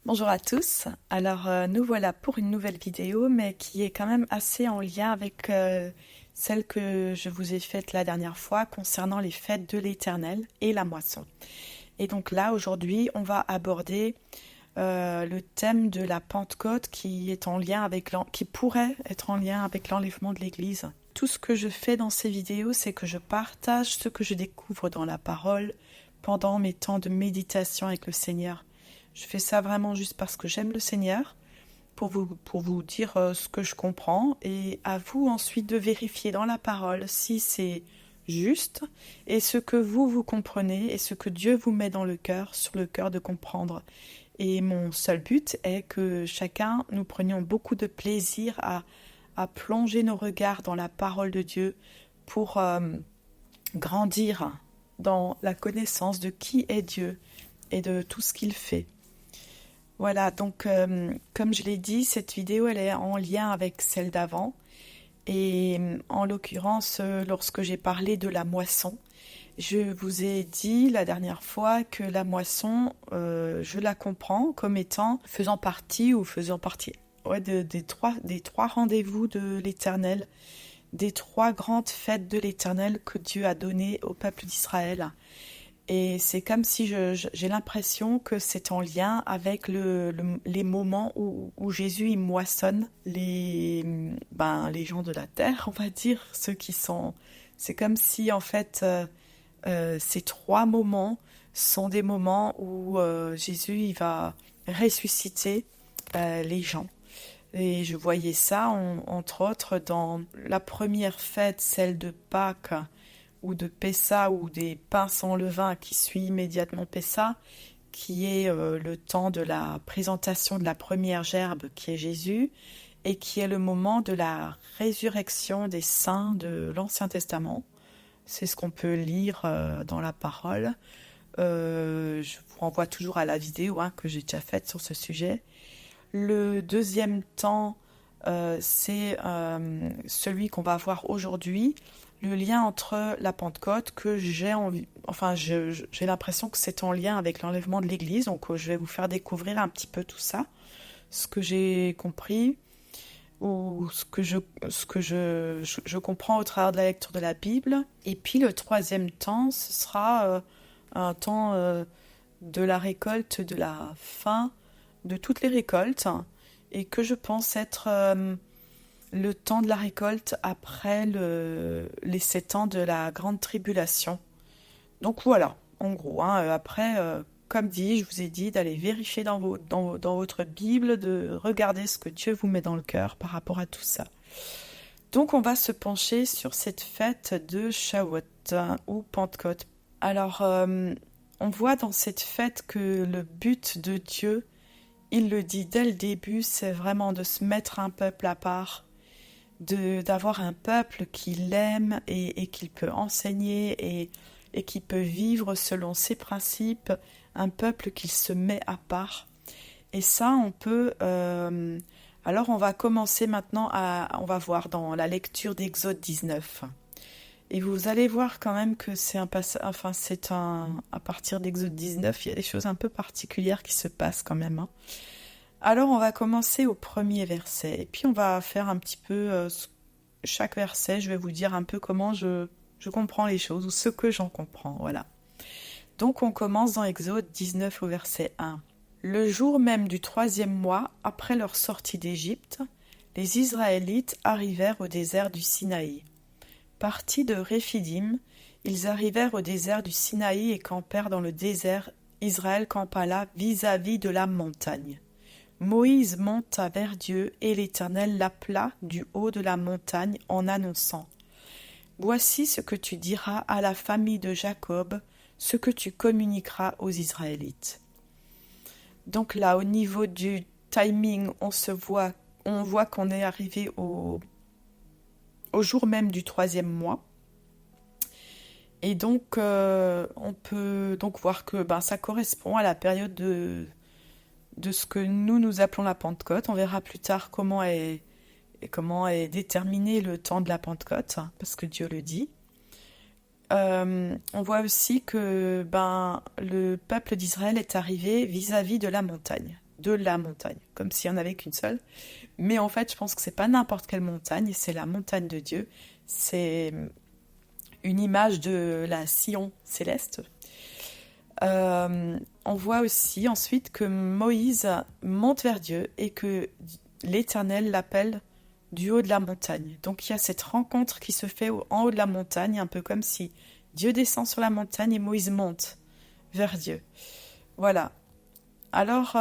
Bonjour à tous. Alors, nous voilà pour une nouvelle vidéo, mais qui est quand même assez en lien avec celle que je vous ai faite la dernière fois concernant les fêtes de l'Éternel et la moisson. Et donc là, aujourd'hui, on va aborder le thème de la Pentecôte qui est en lien avec qui pourrait être en lien avec l'enlèvement de l'Église. Tout ce que je fais dans ces vidéos, c'est que je partage ce que je découvre dans la parole pendant mes temps de méditation avec le Seigneur. Je fais ça vraiment juste parce que j'aime le Seigneur, pour vous dire ce que je comprends, et à vous ensuite de vérifier dans la parole si c'est juste, et ce que vous comprenez, et ce que Dieu vous met dans le cœur, sur le cœur de comprendre. Et mon seul but est que chacun, nous prenions beaucoup de plaisir à plonger nos regards dans la parole de Dieu pour grandir dans la connaissance de qui est Dieu et de tout ce qu'il fait. Voilà, donc comme je l'ai dit, cette vidéo elle est en lien avec celle d'avant. Et en l'occurrence, lorsque j'ai parlé de la moisson, je vous ai dit la dernière fois que la moisson, je la comprends comme étant faisant partie des trois rendez-vous de l'Éternel, des trois grandes fêtes de l'Éternel que Dieu a données au peuple d'Israël. Et c'est comme si j'ai l'impression que c'est en lien avec les moments où Jésus il moissonne les gens de la terre, on va dire, ceux qui sont... C'est comme si en fait ces trois moments sont des moments où Jésus il va ressusciter les gens. Et je voyais ça entre autres dans la première fête, celle de Pâques, ou de Pessa, ou des pains sans levain qui suit immédiatement Pessa, qui est le temps de la présentation de la première gerbe qui est Jésus, et qui est le moment de la résurrection des saints de l'Ancien Testament. C'est ce qu'on peut lire dans la parole. Je vous renvoie toujours à la vidéo que j'ai déjà faite sur ce sujet. Le deuxième temps, c'est celui qu'on va voir aujourd'hui, le lien entre la Pentecôte que j'ai l'impression que c'est en lien avec l'enlèvement de l'Église, donc je vais vous faire découvrir un petit peu tout ça, ce que j'ai compris ou ce que je comprends au travers de la lecture de la Bible. Et puis le troisième temps, ce sera un temps de la récolte, de la fin de toutes les récoltes, et que je pense être le temps de la récolte après les 7 ans de la grande tribulation. Donc voilà, en gros. Après, comme dit, je vous ai dit d'aller vérifier dans votre Bible, de regarder ce que Dieu vous met dans le cœur par rapport à tout ça. Donc on va se pencher sur cette fête de Shavuot ou Pentecôte. Alors, on voit dans cette fête que le but de Dieu, il le dit dès le début, c'est vraiment de se mettre un peuple à part, d'avoir un peuple qui l'aime et qu'il peut enseigner et qui peut vivre selon ses principes, un peuple qu'il se met à part. Et ça, on peut... alors, on va commencer maintenant on va voir dans la lecture d'Exode 19. Et vous allez voir quand même que c'est à partir d'Exode 19, il y a des choses un peu particulières qui se passent quand même. Alors, on va commencer au premier verset, et puis on va faire un petit peu chaque verset, je vais vous dire un peu comment je comprends les choses, ou ce que j'en comprends, voilà. Donc, on commence dans Exode 19 au verset 1. Le jour même du 3e mois, après leur sortie d'Égypte, les Israélites arrivèrent au désert du Sinaï. Partis de Réphidim, ils arrivèrent au désert du Sinaï et campèrent dans le désert. Israël campa là vis-à-vis de la montagne. Moïse monta vers Dieu, et l'Éternel l'appela du haut de la montagne en annonçant : « Voici ce que tu diras à la famille de Jacob, ce que tu communiqueras aux Israélites. » Donc là, au niveau du timing, on voit qu'on est arrivé au jour même du 3e mois. Et donc, on peut donc voir que ça correspond à la période de ce que nous appelons la Pentecôte. On verra plus tard comment est déterminé le temps de la Pentecôte, parce que Dieu le dit. On voit aussi que le peuple d'Israël est arrivé vis-à-vis de la montagne. de la montagne, comme s'il n'y en avait qu'une seule. Mais en fait, je pense que c'est pas n'importe quelle montagne, c'est la montagne de Dieu. C'est une image de la Sion céleste. On voit aussi ensuite que Moïse monte vers Dieu et que l'Éternel l'appelle du haut de la montagne. Donc il y a cette rencontre qui se fait en haut de la montagne, un peu comme si Dieu descend sur la montagne et Moïse monte vers Dieu. Voilà. Alors,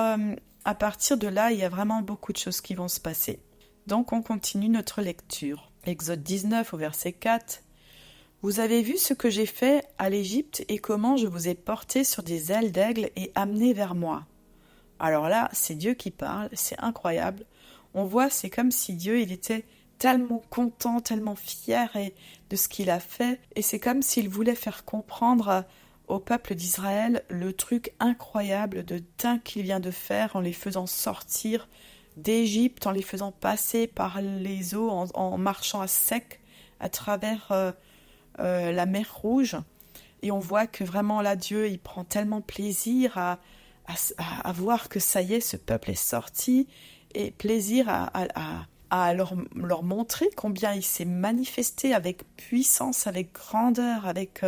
à partir de là, il y a vraiment beaucoup de choses qui vont se passer. Donc on continue notre lecture. Exode 19 au verset 4. Vous avez vu ce que j'ai fait à l'Égypte et comment je vous ai porté sur des ailes d'aigle et amené vers moi. Alors là, c'est Dieu qui parle, c'est incroyable. On voit, c'est comme si Dieu, il était tellement content, tellement fier de ce qu'il a fait. Et c'est comme s'il voulait faire comprendre au peuple d'Israël le truc incroyable de dingue qu'il vient de faire en les faisant sortir d'Égypte, en les faisant passer par les eaux, en marchant à sec à travers la mer Rouge. Et on voit que vraiment là, Dieu, il prend tellement plaisir à voir que ça y est, ce peuple est sorti, et plaisir à leur montrer combien il s'est manifesté avec puissance, avec grandeur, avec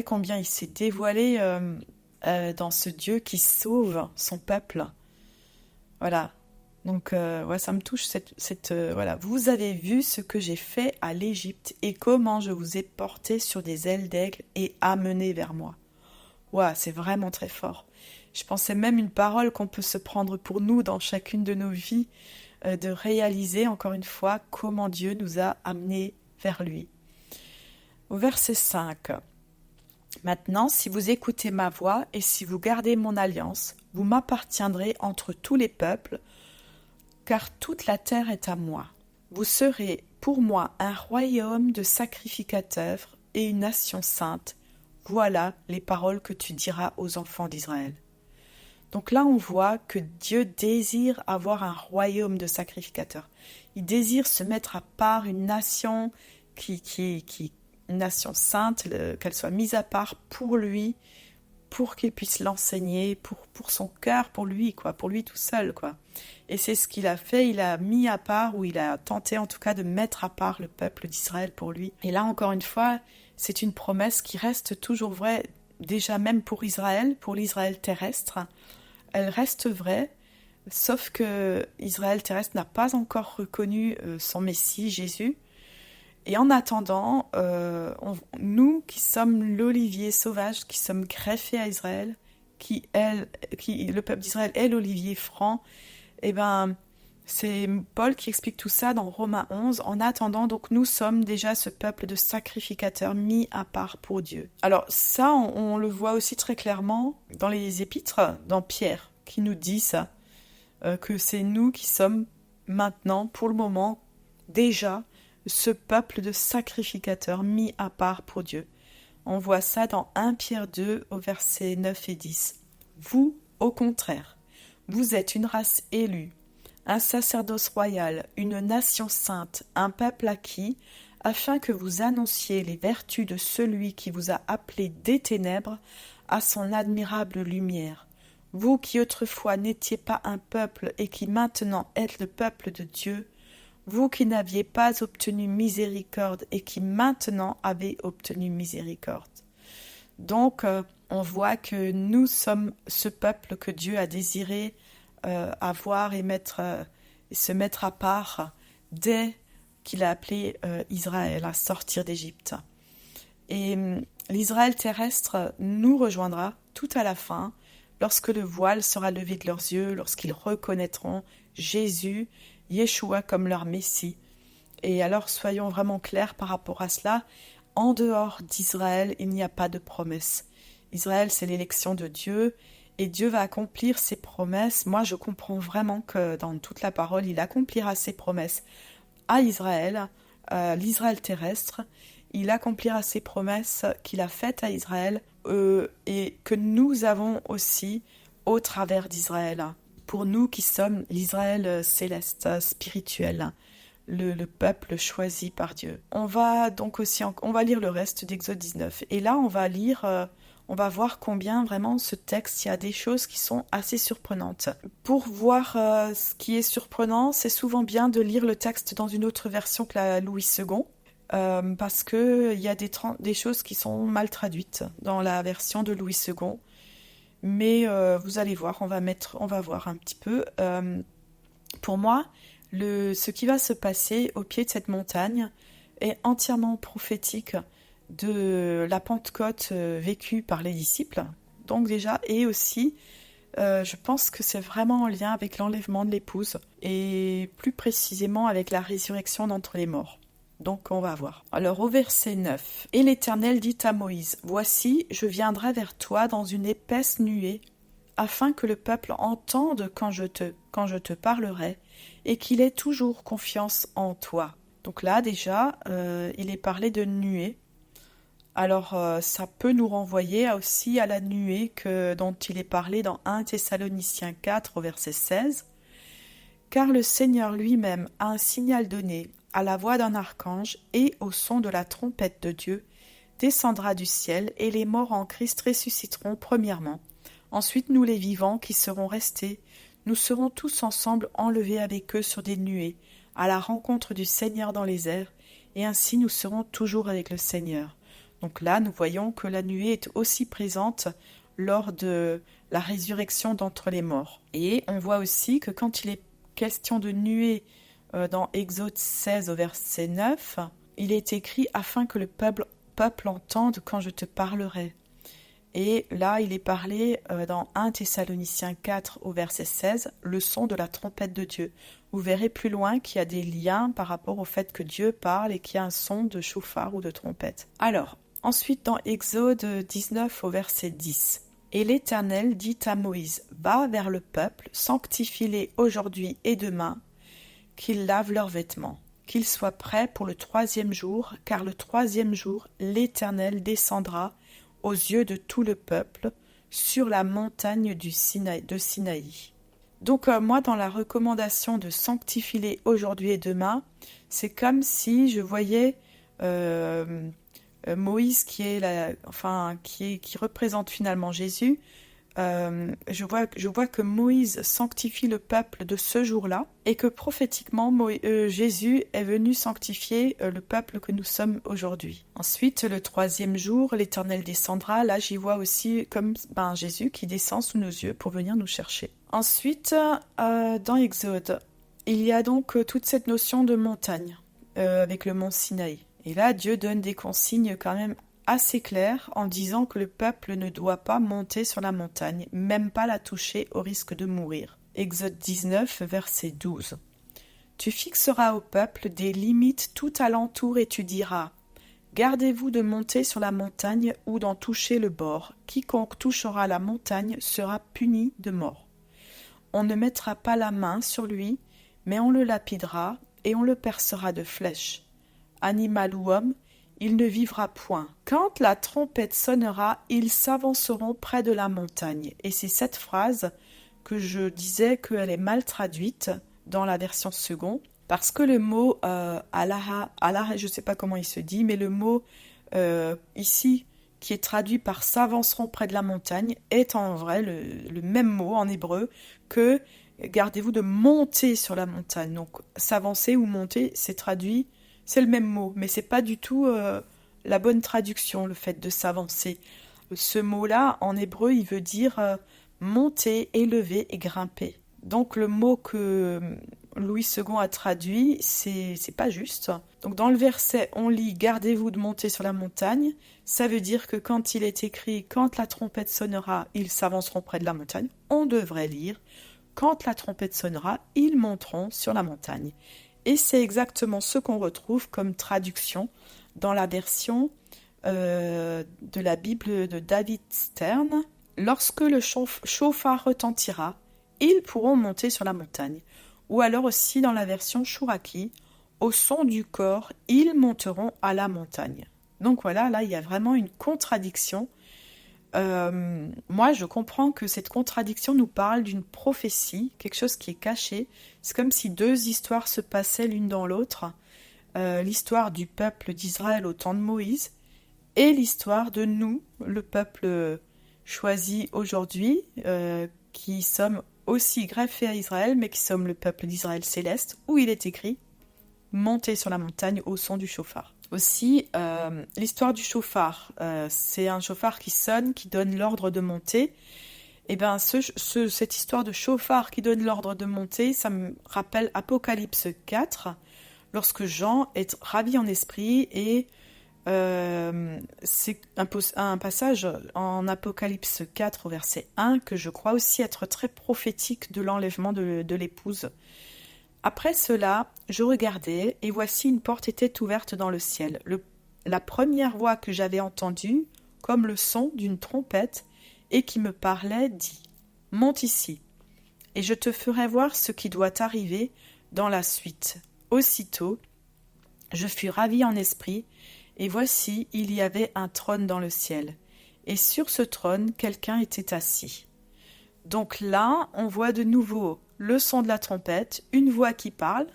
combien il s'est dévoilé dans ce Dieu qui sauve son peuple. Voilà. Donc, ça me touche voilà. Vous avez vu ce que j'ai fait à l'Égypte et comment je vous ai porté sur des ailes d'aigle et amené vers moi. Ouais, c'est vraiment très fort. Je pensais même une parole qu'on peut se prendre pour nous dans chacune de nos vies, de réaliser encore une fois comment Dieu nous a amenés vers lui. Au verset 5. Maintenant, si vous écoutez ma voix et si vous gardez mon alliance, vous m'appartiendrez entre tous les peuples, car toute la terre est à moi. Vous serez pour moi un royaume de sacrificateurs et une nation sainte. Voilà les paroles que tu diras aux enfants d'Israël. Donc là, on voit que Dieu désire avoir un royaume de sacrificateurs. Il désire se mettre à part une nation une nation sainte, qu'elle soit mise à part pour lui, pour qu'il puisse l'enseigner, pour son cœur, pour lui tout seul, quoi. Et c'est ce qu'il a fait, il a mis à part, ou il a tenté en tout cas de mettre à part le peuple d'Israël pour lui. Et là, encore une fois, c'est une promesse qui reste toujours vraie, déjà même pour Israël, pour l'Israël terrestre. Elle reste vraie, sauf que Israël terrestre n'a pas encore reconnu son Messie, Jésus. Et en attendant, nous qui sommes l'olivier sauvage, qui sommes greffés à Israël, le peuple d'Israël est l'olivier franc, et c'est Paul qui explique tout ça dans Romains 11. En attendant, donc nous sommes déjà ce peuple de sacrificateurs mis à part pour Dieu. Alors ça, on le voit aussi très clairement dans les épîtres, dans Pierre, qui nous dit ça, que c'est nous qui sommes maintenant, pour le moment, déjà ce peuple de sacrificateurs mis à part pour Dieu. On voit ça dans 1 Pierre 2 au verset 9 et 10. Vous, au contraire, vous êtes une race élue, un sacerdoce royal, une nation sainte, un peuple acquis, afin que vous annonciez les vertus de celui qui vous a appelé des ténèbres à son admirable lumière. Vous qui autrefois n'étiez pas un peuple et qui maintenant êtes le peuple de Dieu, vous qui n'aviez pas obtenu miséricorde et qui maintenant avez obtenu miséricorde. Donc, on voit que nous sommes ce peuple que Dieu a désiré avoir et se mettre à part dès qu'il a appelé Israël à sortir d'Égypte. Et l'Israël terrestre nous rejoindra tout à la fin, lorsque le voile sera levé de leurs yeux, lorsqu'ils reconnaîtront Jésus, Yeshua comme leur Messie. Et alors soyons vraiment clairs par rapport à cela, en dehors d'Israël, il n'y a pas de promesse. Israël, c'est l'élection de Dieu, et Dieu va accomplir ses promesses. Moi, je comprends vraiment que dans toute la parole, il accomplira ses promesses à Israël, l'Israël terrestre. Il accomplira ses promesses qu'il a faites à Israël et que nous avons aussi au travers d'Israël. Pour nous qui sommes l'Israël céleste, spirituel, le peuple choisi par Dieu. On va donc aussi, on va lire le reste d'Exode 19. Et là, on va lire on va voir combien vraiment ce texte, il y a des choses qui sont assez surprenantes. Pour voir ce qui est surprenant, c'est souvent bien de lire le texte dans une autre version que la Louis II, parce que il y a des choses qui sont mal traduites dans la version de Louis II. Mais vous allez voir, on va voir un petit peu. Pour moi, ce qui va se passer au pied de cette montagne est entièrement prophétique de la Pentecôte vécue par les disciples. Donc déjà, et aussi, je pense que c'est vraiment en lien avec l'enlèvement de l'épouse et plus précisément avec la résurrection d'entre les morts. Donc on va voir. Alors au verset 9. « Et l'Éternel dit à Moïse, Voici, je viendrai vers toi dans une épaisse nuée, afin que le peuple entende quand je te parlerai, et qu'il ait toujours confiance en toi. » Donc là déjà, il est parlé de nuée. Alors ça peut nous renvoyer aussi à la nuée dont il est parlé dans 1 Thessaloniciens 4 au verset 16. « Car le Seigneur lui-même a un signal donné, à la voix d'un archange et au son de la trompette de Dieu, descendra du ciel, et les morts en Christ ressusciteront premièrement. Ensuite nous les vivants qui serons restés, nous serons tous ensemble enlevés avec eux sur des nuées, à la rencontre du Seigneur dans les airs, et ainsi nous serons toujours avec le Seigneur. » Donc là, nous voyons que la nuée est aussi présente lors de la résurrection d'entre les morts. Et on voit aussi que quand il est question de nuée dans Exode 16 au verset 9, il est écrit « Afin que le peuple entende quand je te parlerai ». Et là, il est parlé dans 1 Thessaloniciens 4 au verset 16, le son de la trompette de Dieu. Vous verrez plus loin qu'il y a des liens par rapport au fait que Dieu parle et qu'il y a un son de chauffard ou de trompette. Alors, ensuite dans Exode 19 au verset 10. « Et l'Éternel dit à Moïse, Va vers le peuple, sanctifie-les aujourd'hui et demain, qu'ils lavent leurs vêtements, qu'ils soient prêts pour le 3e jour, car le 3e jour, l'Éternel descendra aux yeux de tout le peuple sur la montagne de Sinaï. » Donc moi, dans la recommandation de sanctifier aujourd'hui et demain, c'est comme si je voyais Moïse qui représente finalement Jésus. Je vois que Moïse sanctifie le peuple de ce jour-là et que prophétiquement Jésus est venu sanctifier le peuple que nous sommes aujourd'hui. Ensuite, le 3e jour, l'Éternel descendra. Là, j'y vois aussi comme Jésus qui descend sous nos yeux pour venir nous chercher. Ensuite, dans Exode, il y a donc toute cette notion de montagne avec le mont Sinaï. Et là, Dieu donne des consignes quand même assez clair en disant que le peuple ne doit pas monter sur la montagne, même pas la toucher au risque de mourir. Exode 19, verset 12. « Tu fixeras au peuple des limites tout alentour et tu diras, Gardez-vous de monter sur la montagne ou d'en toucher le bord. Quiconque touchera la montagne sera puni de mort. On ne mettra pas la main sur lui, mais on le lapidera et on le percera de flèches. Animal ou homme, il ne vivra point. Quand la trompette sonnera, ils s'avanceront près de la montagne. » Et c'est cette phrase que je disais qu'elle est mal traduite dans la version seconde, parce que le mot Allah, je ne sais pas comment il se dit, mais le mot ici, qui est traduit par s'avanceront près de la montagne, est en vrai le même mot en hébreu que gardez-vous de monter sur la montagne. Donc s'avancer ou monter, c'est traduit. C'est le même mot, mais c'est pas du tout la bonne traduction, le fait de s'avancer. Ce mot-là, en hébreu, il veut dire monter, élever et grimper. Donc le mot que Louis II a traduit, c'est pas juste. Donc dans le verset, on lit « Gardez-vous de monter sur la montagne », ça veut dire que quand il est écrit « Quand la trompette sonnera, ils s'avanceront près de la montagne », on devrait lire « Quand la trompette sonnera, ils monteront sur la montagne ». Et c'est exactement ce qu'on retrouve comme traduction dans la version de la Bible de David Stern. « Lorsque le chauffard retentira, ils pourront monter sur la montagne. » Ou alors aussi dans la version Chouraki, « Au son du corps, ils monteront à la montagne. » Donc voilà, là il y a vraiment une contradiction. Moi, je comprends que cette contradiction nous parle d'une prophétie, quelque chose qui est caché. C'est comme si deux histoires se passaient l'une dans l'autre. L'histoire du peuple d'Israël au temps de Moïse et l'histoire de nous, le peuple choisi aujourd'hui, qui sommes aussi greffés à Israël, mais qui sommes le peuple d'Israël céleste, où il est écrit « Montez sur la montagne au son du chauffard ». Aussi, l'histoire du chauffard, c'est un chauffard qui sonne, qui donne l'ordre de monter. Et bien, cette histoire de chauffard qui donne l'ordre de monter, ça me rappelle Apocalypse 4, lorsque Jean est ravi en esprit, et c'est un passage en Apocalypse 4 au verset 1 que je crois aussi être très prophétique de l'enlèvement de l'épouse. Après cela, je regardais, et voici une porte était ouverte dans le ciel. La première voix que j'avais entendue, comme le son d'une trompette, et qui me parlait, dit « Monte ici, et je te ferai voir ce qui doit arriver dans la suite. » Aussitôt, je fus ravi en esprit, et voici, il y avait un trône dans le ciel, et sur ce trône, quelqu'un était assis. Donc là, on voit de nouveau le son de la trompette, une voix qui parle.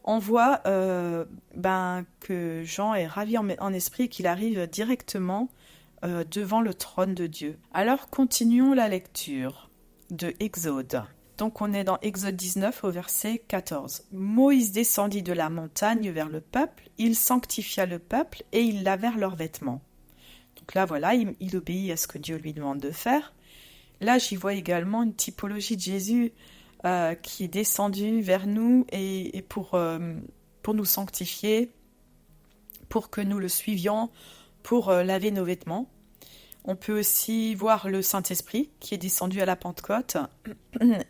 On voit que Jean est ravi en esprit, qu'il arrive directement devant le trône de Dieu. Alors continuons la lecture de Exode. Donc on est dans Exode 19 au verset 14. Moïse descendit de la montagne vers le peuple, il sanctifia le peuple et ils lavèrent leurs vêtements. Donc là voilà, il obéit à ce que Dieu lui demande de faire. Là j'y vois également une typologie de Jésus qui est descendu vers nous et pour nous sanctifier, pour que nous le suivions, pour laver nos vêtements. On peut aussi voir le Saint-Esprit qui est descendu à la Pentecôte,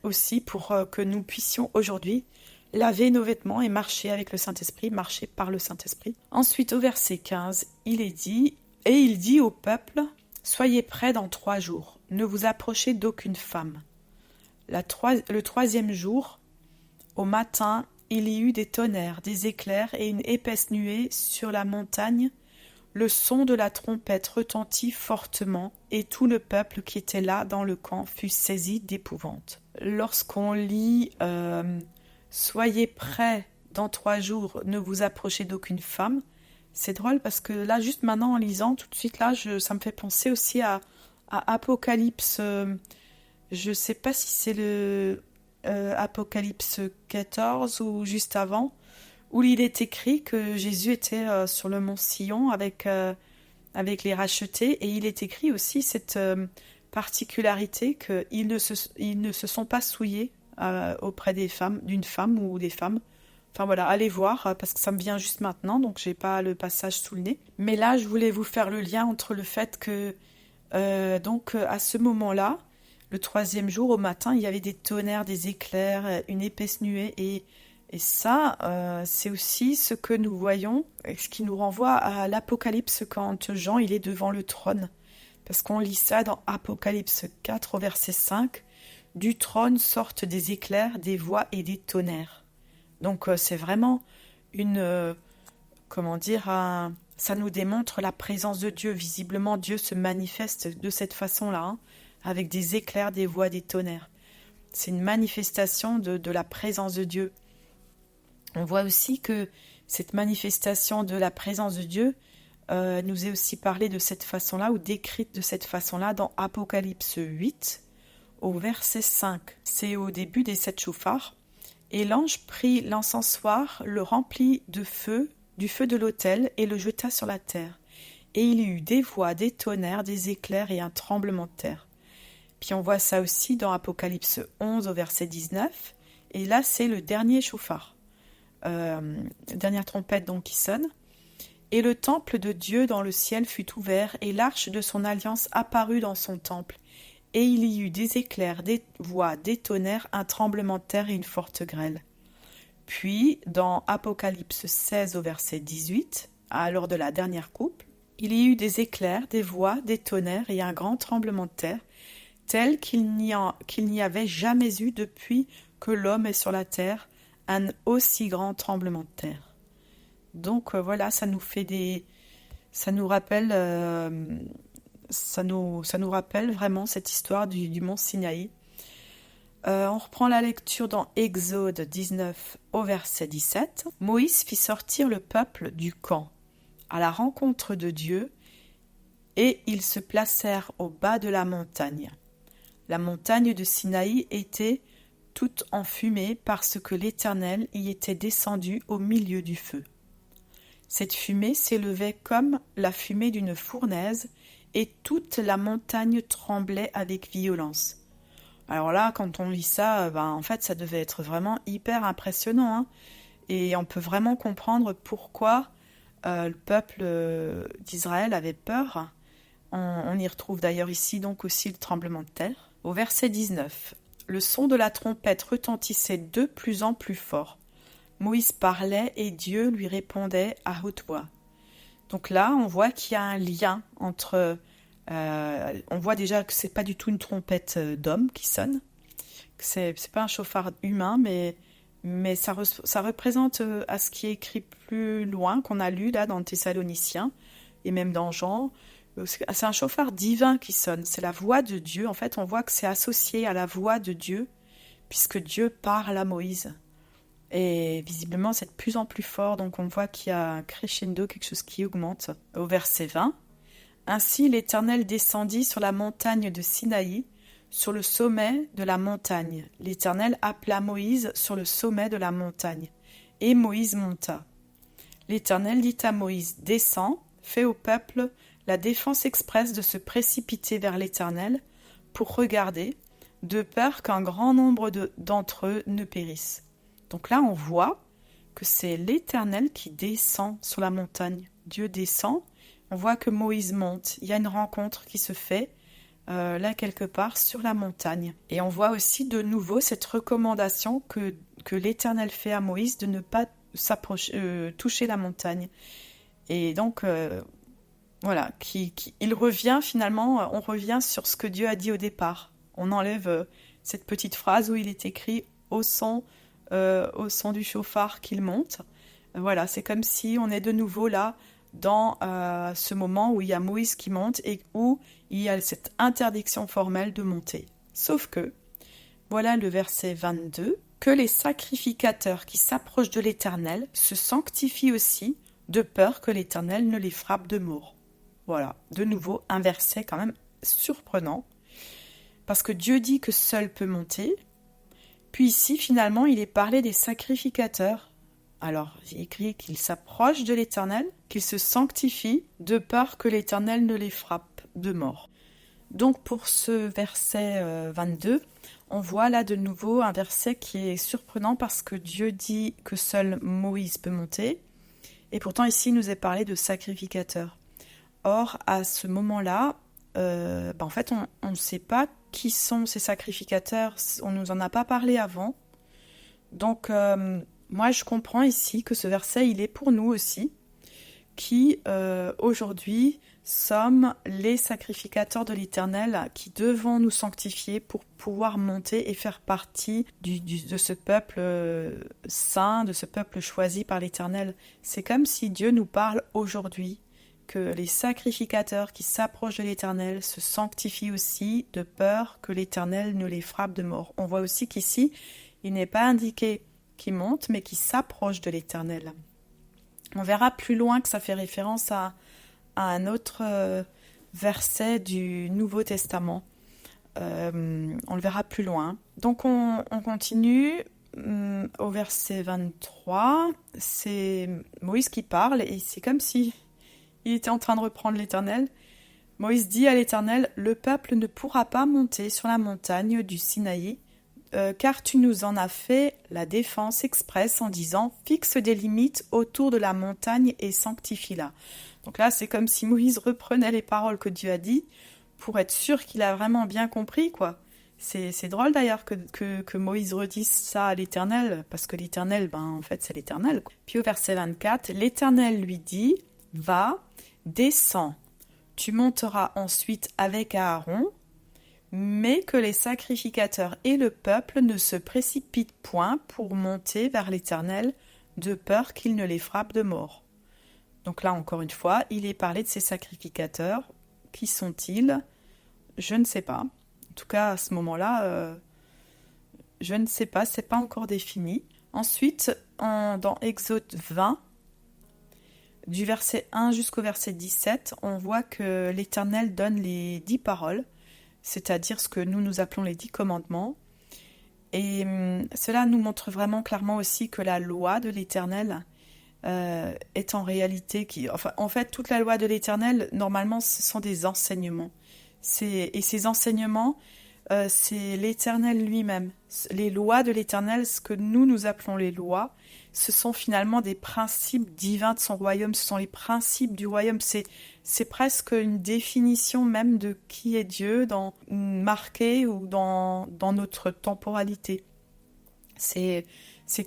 aussi pour que nous puissions aujourd'hui laver nos vêtements et marcher avec le Saint-Esprit, marcher par le Saint-Esprit. Ensuite, au verset 15, il est dit « Et il dit au peuple, soyez prêts dans 3 jours, ne vous approchez d'aucune femme. » Le 3e jour, au matin, il y eut des tonnerres, des éclairs et une épaisse nuée sur la montagne. Le son de la trompette retentit fortement, et tout le peuple qui était là dans le camp fut saisi d'épouvante. Lorsqu'on lit « Soyez prêts dans 3 jours, ne vous approchez d'aucune femme », c'est drôle parce que là, juste maintenant, en lisant, tout de suite, là, ça me fait penser aussi à Apocalypse. Je ne sais pas si c'est le Apocalypse 14 ou juste avant, où il est écrit que Jésus était sur le mont Sion avec les rachetés, et il est écrit aussi cette particularité qu'ils ne se sont pas souillés auprès d'une femme ou des femmes. Enfin voilà, allez voir, parce que ça me vient juste maintenant, donc j'ai pas le passage sous le nez. Mais là, je voulais vous faire le lien entre le fait que, à ce moment-là, le 3e jour, au matin, il y avait des tonnerres, des éclairs, une épaisse nuée, et ça, c'est aussi ce que nous voyons, ce qui nous renvoie à l'Apocalypse quand Jean il est devant le trône. Parce qu'on lit ça dans Apocalypse 4 au verset 5. « Du trône sortent des éclairs, des voix et des tonnerres. » Donc c'est vraiment ça nous démontre la présence de Dieu. Visiblement, Dieu se manifeste de cette façon-là, avec des éclairs, des voix, des tonnerres. C'est une manifestation de la présence de Dieu. On voit aussi que cette manifestation de la présence de Dieu nous est aussi parlée de cette façon-là ou décrite de cette façon-là dans Apocalypse 8 au verset 5. C'est au début des 7 chauffards. Et l'ange prit l'encensoir, le remplit du feu de l'autel et le jeta sur la terre. Et il y eut des voix, des tonnerres, des éclairs et un tremblement de terre. Puis on voit ça aussi dans Apocalypse 11 au verset 19. Et là, c'est le dernier chauffard. Dernière trompette donc qui sonne. Et le temple de Dieu dans le ciel fut ouvert, et l'arche de son alliance apparut dans son temple. Et il y eut des éclairs, des voix, des tonnerres, un tremblement de terre et une forte grêle. Puis, dans Apocalypse 16 au verset 18, à l'heure de la dernière coupe, il y eut des éclairs, des voix, des tonnerres et un grand tremblement de terre, tel qu'il n'y avait jamais eu depuis que l'homme est sur la terre, un aussi grand tremblement de terre. Donc voilà, ça nous rappelle vraiment cette histoire du mont Sinaï. On reprend la lecture dans Exode 19 au verset 17. Moïse fit sortir le peuple du camp à la rencontre de Dieu, et ils se placèrent au bas de la montagne. La montagne de Sinaï était toute enfumée parce que l'Éternel y était descendu au milieu du feu. Cette fumée s'élevait comme la fumée d'une fournaise et toute la montagne tremblait avec violence. Alors là, quand on lit ça, en fait, ça devait être vraiment hyper impressionnant, hein. Et on peut vraiment comprendre pourquoi le peuple d'Israël avait peur. On y retrouve d'ailleurs ici donc aussi le tremblement de terre. Au verset 19, le son de la trompette retentissait de plus en plus fort. Moïse parlait et Dieu lui répondait à haute voix. Donc là, on voit qu'il y a un lien entre... on voit déjà que c'est pas du tout une trompette d'homme qui sonne. C'est pas un chauffard humain, mais ça représente à ce qui est écrit plus loin, qu'on a lu là dans Thessaloniciens, et même dans Jean. C'est un chauffard divin qui sonne, c'est la voix de Dieu. En fait, on voit que c'est associé à la voix de Dieu, puisque Dieu parle à Moïse. Et visiblement, c'est de plus en plus fort, donc on voit qu'il y a un crescendo, quelque chose qui augmente. Au verset 20, « Ainsi l'Éternel descendit sur la montagne de Sinaï, sur le sommet de la montagne. L'Éternel appela Moïse sur le sommet de la montagne. Et Moïse monta. L'Éternel dit à Moïse, « Descends, fais au peuple la défense expresse de se précipiter vers l'Éternel pour regarder, de peur qu'un grand nombre d'entre eux ne périssent. » Donc là, on voit que c'est l'Éternel qui descend sur la montagne. Dieu descend, on voit que Moïse monte. Il y a une rencontre qui se fait là quelque part sur la montagne. Et on voit aussi de nouveau cette recommandation que l'Éternel fait à Moïse de ne pas toucher la montagne. Et donc, voilà, il revient finalement, on revient sur ce que Dieu a dit au départ. On enlève cette petite phrase où il est écrit au son du chauffard qu'il monte. Voilà, c'est comme si on est de nouveau là dans ce moment où il y a Moïse qui monte et où il y a cette interdiction formelle de monter. Sauf que, voilà le verset 22, que les sacrificateurs qui s'approchent de l'Éternel se sanctifient aussi, de peur que l'Éternel ne les frappe de mort. Voilà, de nouveau un verset quand même surprenant, parce que Dieu dit que seul peut monter, puis ici finalement il est parlé des sacrificateurs. Alors, il est écrit qu'ils s'approchent de l'Éternel, qu'ils se sanctifient, de peur que l'Éternel ne les frappe de mort. Donc pour ce verset 22, on voit là de nouveau un verset qui est surprenant parce que Dieu dit que seul Moïse peut monter, et pourtant ici il nous est parlé de sacrificateurs. Or, à ce moment-là, en fait, on ne sait pas qui sont ces sacrificateurs, on ne nous en a pas parlé avant. Donc, moi, je comprends ici que ce verset, il est pour nous aussi, qui, aujourd'hui, sommes les sacrificateurs de l'Éternel, qui devons nous sanctifier pour pouvoir monter et faire partie de ce peuple saint, de ce peuple choisi par l'Éternel. C'est comme si Dieu nous parle aujourd'hui, que les sacrificateurs qui s'approchent de l'Éternel se sanctifient aussi, de peur que l'Éternel ne les frappe de mort. On voit aussi qu'ici, il n'est pas indiqué qui monte, mais qui s'approche de l'Éternel. On verra plus loin que ça fait référence à un autre verset du Nouveau Testament. On le verra plus loin. Donc on continue au verset 23. C'est Moïse qui parle et c'est comme si il était en train de reprendre l'Éternel. Moïse dit à l'Éternel, « Le peuple ne pourra pas monter sur la montagne du Sinaï, car tu nous en as fait la défense expresse en disant « Fixe des limites autour de la montagne et sanctifie-la ». Donc là, c'est comme si Moïse reprenait les paroles que Dieu a dit pour être sûr qu'il a vraiment bien compris, quoi. C'est drôle d'ailleurs que Moïse redise ça à l'Éternel, parce que l'Éternel, en fait, c'est l'Éternel, quoi. Puis au verset 24, l'Éternel lui dit « Va, descends, tu monteras ensuite avec Aaron, mais que les sacrificateurs et le peuple ne se précipitent point pour monter vers l'Éternel, de peur qu'il ne les frappe de mort. » Donc là, encore une fois, il est parlé de ces sacrificateurs. Qui sont-ils? Je ne sais pas. En tout cas, à ce moment-là, je ne sais pas, c'est pas encore défini. Ensuite, dans Exode 20, Du verset 1 jusqu'au verset 17, on voit que l'Éternel donne les 10 paroles, c'est-à-dire ce que nous appelons les 10 commandements. Et cela nous montre vraiment clairement aussi que la loi de l'Éternel est en réalité... en fait, toute la loi de l'Éternel, normalement, ce sont des enseignements. Et ces enseignements, c'est l'Éternel lui-même. Les lois de l'Éternel, ce que nous appelons les lois, ce sont finalement des principes divins de son royaume. Ce sont les principes du royaume. C'est presque une définition même de qui est Dieu, marqué ou dans notre temporalité. C'est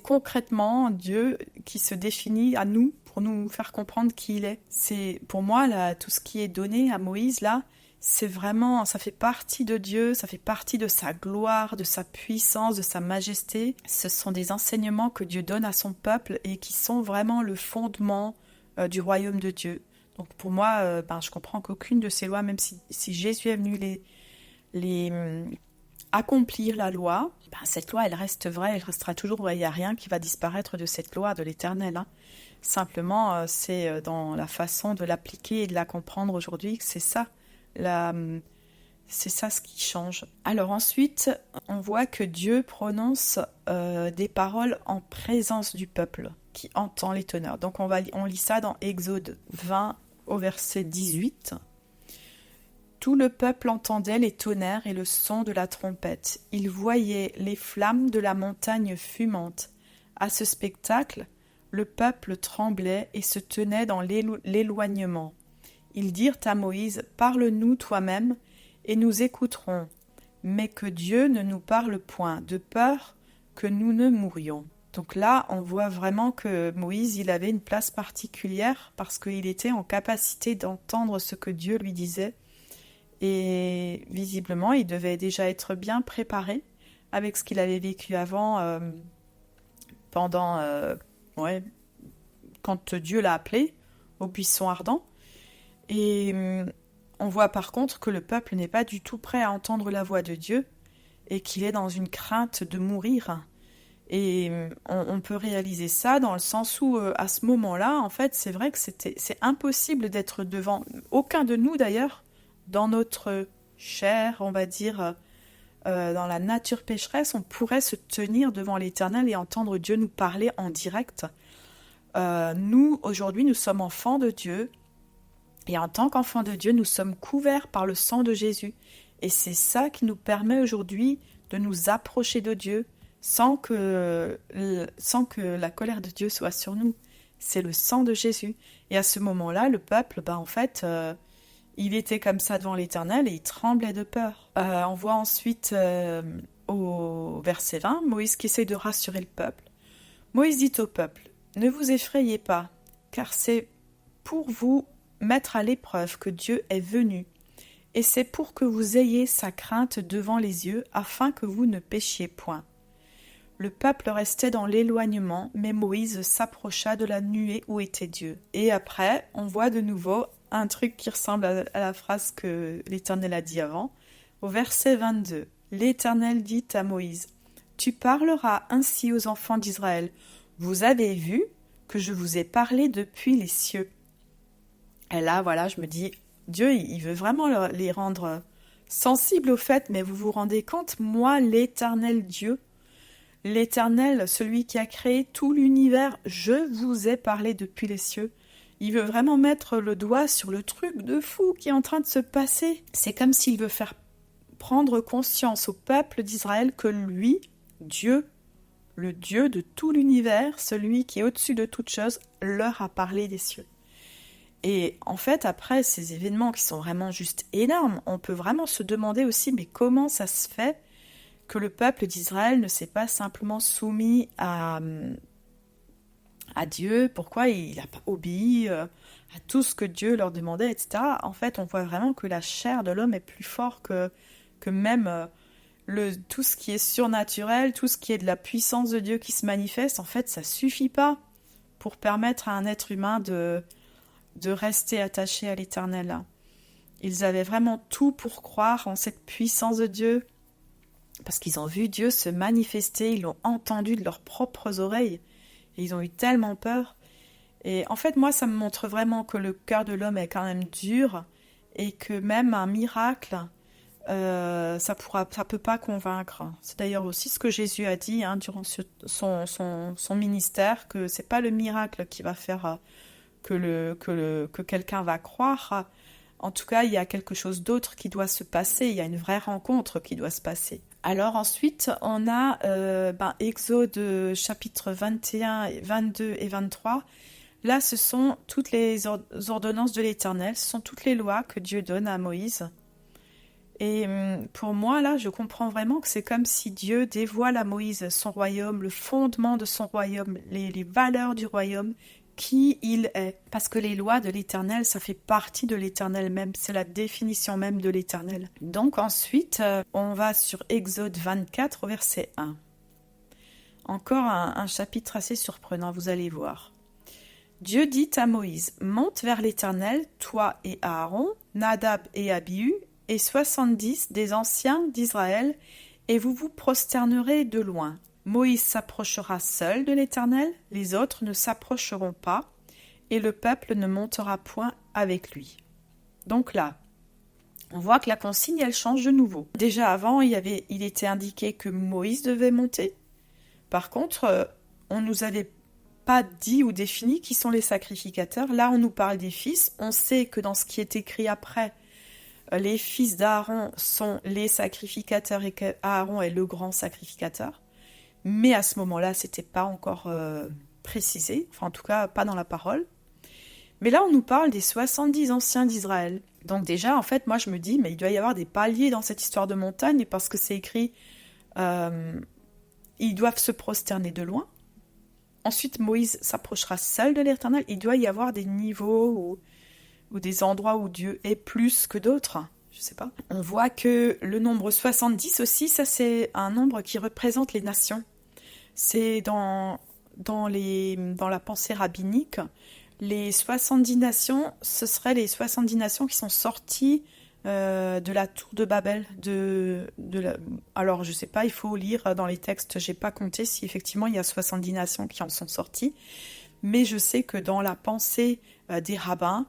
concrètement Dieu qui se définit à nous pour nous faire comprendre qui il est. C'est pour moi là, tout ce qui est donné à Moïse là, c'est vraiment, ça fait partie de Dieu, ça fait partie de sa gloire, de sa puissance, de sa majesté. Ce sont des enseignements que Dieu donne à son peuple et qui sont vraiment le fondement du royaume de Dieu. Donc pour moi, je comprends qu'aucune de ces lois, même si Jésus est venu accomplir la loi, cette loi, elle reste vraie, elle restera toujours vraie. Il n'y a rien qui va disparaître de cette loi de l'Éternel. Simplement, c'est dans la façon de l'appliquer et de la comprendre aujourd'hui que c'est ça. C'est ça ce qui change. Alors ensuite, on voit que Dieu prononce des paroles en présence du peuple qui entend les teneurs. Donc on lit ça dans Exode 20 au verset 18. Tout le peuple entendait les tonnerres et le son de la trompette. Il voyait les flammes de la montagne fumante. À ce spectacle, le peuple tremblait et se tenait dans l'éloignement. Ils dirent à Moïse, « Parle-nous toi-même, et nous écouterons, mais que Dieu ne nous parle point, de peur que nous ne mourions. » Donc là, on voit vraiment que Moïse, il avait une place particulière parce qu'il était en capacité d'entendre ce que Dieu lui disait. Et visiblement, il devait déjà être bien préparé avec ce qu'il avait vécu avant, quand Dieu l'a appelé au buisson ardent. Et on voit par contre que le peuple n'est pas du tout prêt à entendre la voix de Dieu et qu'il est dans une crainte de mourir. Et on peut réaliser ça dans le sens où, à ce moment-là, en fait, c'est vrai que c'est impossible d'être devant, aucun de nous d'ailleurs, dans notre chair, on va dire, dans la nature pécheresse, on pourrait se tenir devant l'Éternel et entendre Dieu nous parler en direct. Nous, aujourd'hui, nous sommes enfants de Dieu. Et en tant qu'enfants de Dieu, nous sommes couverts par le sang de Jésus. Et c'est ça qui nous permet aujourd'hui de nous approcher de Dieu sans que la colère de Dieu soit sur nous. C'est le sang de Jésus. Et à ce moment-là, le peuple, il était comme ça devant l'Éternel et il tremblait de peur. On voit ensuite au verset 20, Moïse qui essaie de rassurer le peuple. Moïse dit au peuple, « Ne vous effrayez pas, car c'est pour vous mettre à l'épreuve que Dieu est venu, et c'est pour que vous ayez sa crainte devant les yeux, afin que vous ne péchiez point. » Le peuple restait dans l'éloignement, mais Moïse s'approcha de la nuée où était Dieu. Et après, on voit de nouveau un truc qui ressemble à la phrase que l'Éternel a dit avant. Au verset 22, l'Éternel dit à Moïse, « Tu parleras ainsi aux enfants d'Israël. Vous avez vu que je vous ai parlé depuis les cieux. » Et là, voilà, je me dis, Dieu, il veut vraiment les rendre sensibles au fait, mais vous vous rendez compte, moi, l'Éternel Dieu, l'Éternel, celui qui a créé tout l'univers, je vous ai parlé depuis les cieux. Il veut vraiment mettre le doigt sur le truc de fou qui est en train de se passer. C'est comme s'il veut faire prendre conscience au peuple d'Israël que lui, Dieu, le Dieu de tout l'univers, celui qui est au-dessus de toute chose, leur a parlé des cieux. Et en fait, après ces événements qui sont vraiment juste énormes, on peut vraiment se demander aussi, mais comment ça se fait que le peuple d'Israël ne s'est pas simplement soumis à Dieu? Pourquoi il n'a pas obéi à tout ce que Dieu leur demandait, etc. En fait, on voit vraiment que la chair de l'homme est plus fort que même tout ce qui est surnaturel, tout ce qui est de la puissance de Dieu qui se manifeste. En fait, ça suffit pas pour permettre à un être humain de rester attaché à l'Éternel. Ils avaient vraiment tout pour croire en cette puissance de Dieu, parce qu'ils ont vu Dieu se manifester, ils l'ont entendu de leurs propres oreilles, et ils ont eu tellement peur. Et en fait, moi, ça me montre vraiment que le cœur de l'homme est quand même dur et que même un miracle, ça peut pas convaincre. C'est d'ailleurs aussi ce que Jésus a dit durant son ministère, que c'est pas le miracle qui va faire que quelqu'un va croire. En tout cas, il y a quelque chose d'autre qui doit se passer, il y a une vraie rencontre qui doit se passer. Alors ensuite, on a Exode chapitre 21, 22 et 23. Là, ce sont toutes les ordonnances de l'Éternel, ce sont toutes les lois que Dieu donne à Moïse. Et pour moi, là, je comprends vraiment que c'est comme si Dieu dévoile à Moïse son royaume, le fondement de son royaume, les valeurs du royaume, qui il est. Parce que les lois de l'Éternel, ça fait partie de l'Éternel même, c'est la définition même de l'Éternel. Donc ensuite, on va sur Exode 24 au verset 1. Encore un chapitre assez surprenant, vous allez voir. Dieu dit à Moïse, « Monte vers l'Éternel, toi et Aaron, Nadab et Abihu, et 70 des anciens d'Israël, et vous vous prosternerez de loin. Moïse s'approchera seul de l'Éternel, les autres ne s'approcheront pas, et le peuple ne montera point avec lui. » Donc là, on voit que la consigne, elle change de nouveau. Déjà avant, il était indiqué que Moïse devait monter. Par contre, on nous avait pas dit ou défini qui sont les sacrificateurs. Là, on nous parle des fils. On sait que dans ce qui est écrit après, les fils d'Aaron sont les sacrificateurs et qu'Aaron est le grand sacrificateur. Mais à ce moment-là, c'était pas encore précisé. Enfin, en tout cas, pas dans la parole. Mais là, on nous parle des 70 anciens d'Israël. Donc déjà, en fait, moi, je me dis, mais il doit y avoir des paliers dans cette histoire de montagne parce que c'est écrit, ils doivent se prosterner de loin. Ensuite, Moïse s'approchera seul de l'Éternel. Il doit y avoir des niveaux ou des endroits où Dieu est plus que d'autres. Je sais pas. On voit que le nombre 70 aussi, ça c'est un nombre qui représente les nations. C'est dans la pensée rabbinique. Les 70 nations, ce seraient les 70 nations qui sont sorties de la tour de Babel. Alors, je sais pas, il faut lire dans les textes. J'ai pas compté si effectivement il y a 70 nations qui en sont sorties. Mais je sais que dans la pensée des rabbins,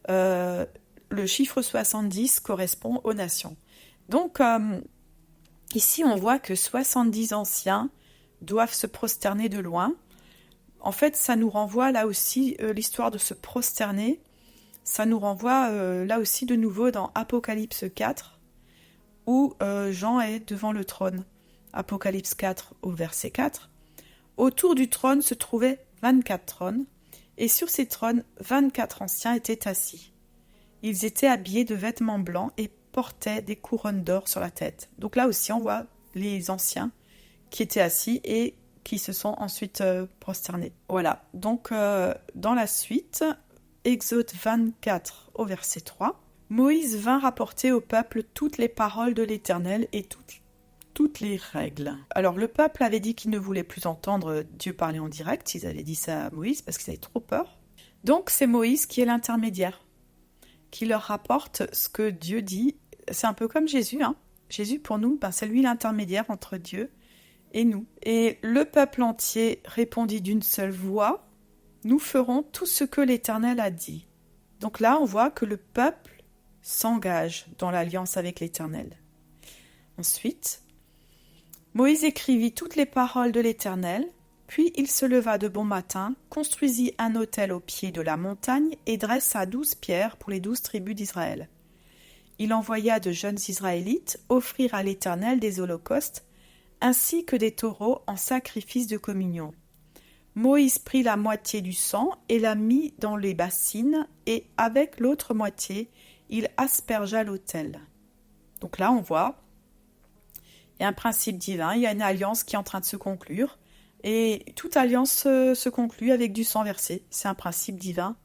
le chiffre 70 correspond aux nations. Donc, ici, on voit que 70 anciens doivent se prosterner de loin. En fait, ça nous renvoie là aussi, l'histoire de se prosterner, ça nous renvoie là aussi de nouveau dans Apocalypse 4, où Jean est devant le trône. Apocalypse 4 au verset 4. Autour du trône se trouvaient 24 trônes, et sur ces trônes, 24 anciens étaient assis. Ils étaient habillés de vêtements blancs et portaient des couronnes d'or sur la tête. Donc là aussi, on voit les anciens qui étaient assis et qui se sont ensuite prosternés. Voilà, donc dans la suite, Exode 24 au verset 3, Moïse vint rapporter au peuple toutes les paroles de l'Éternel et toutes les règles. Alors le peuple avait dit qu'il ne voulait plus entendre Dieu parler en direct, ils avaient dit ça à Moïse parce qu'ils avaient trop peur. Donc c'est Moïse qui est l'intermédiaire, qui leur rapporte ce que Dieu dit. C'est un peu comme Jésus, Jésus pour nous, c'est lui l'intermédiaire entre Dieu et nous. Et le peuple entier répondit d'une seule voix, « Nous ferons tout ce que l'Éternel a dit. » Donc là, on voit que le peuple s'engage dans l'alliance avec l'Éternel. Ensuite, Moïse écrivit toutes les paroles de l'Éternel, puis il se leva de bon matin, construisit un autel au pied de la montagne et dressa 12 pierres pour les 12 tribus d'Israël. Il envoya de jeunes Israélites offrir à l'Éternel des holocaustes, ainsi que des taureaux en sacrifice de communion. Moïse prit la moitié du sang et la mit dans les bassines, et avec l'autre moitié, il aspergea l'autel. Donc là, on voit, il y a un principe divin, il y a une alliance qui est en train de se conclure, et toute alliance se conclut avec du sang versé. C'est un principe divin.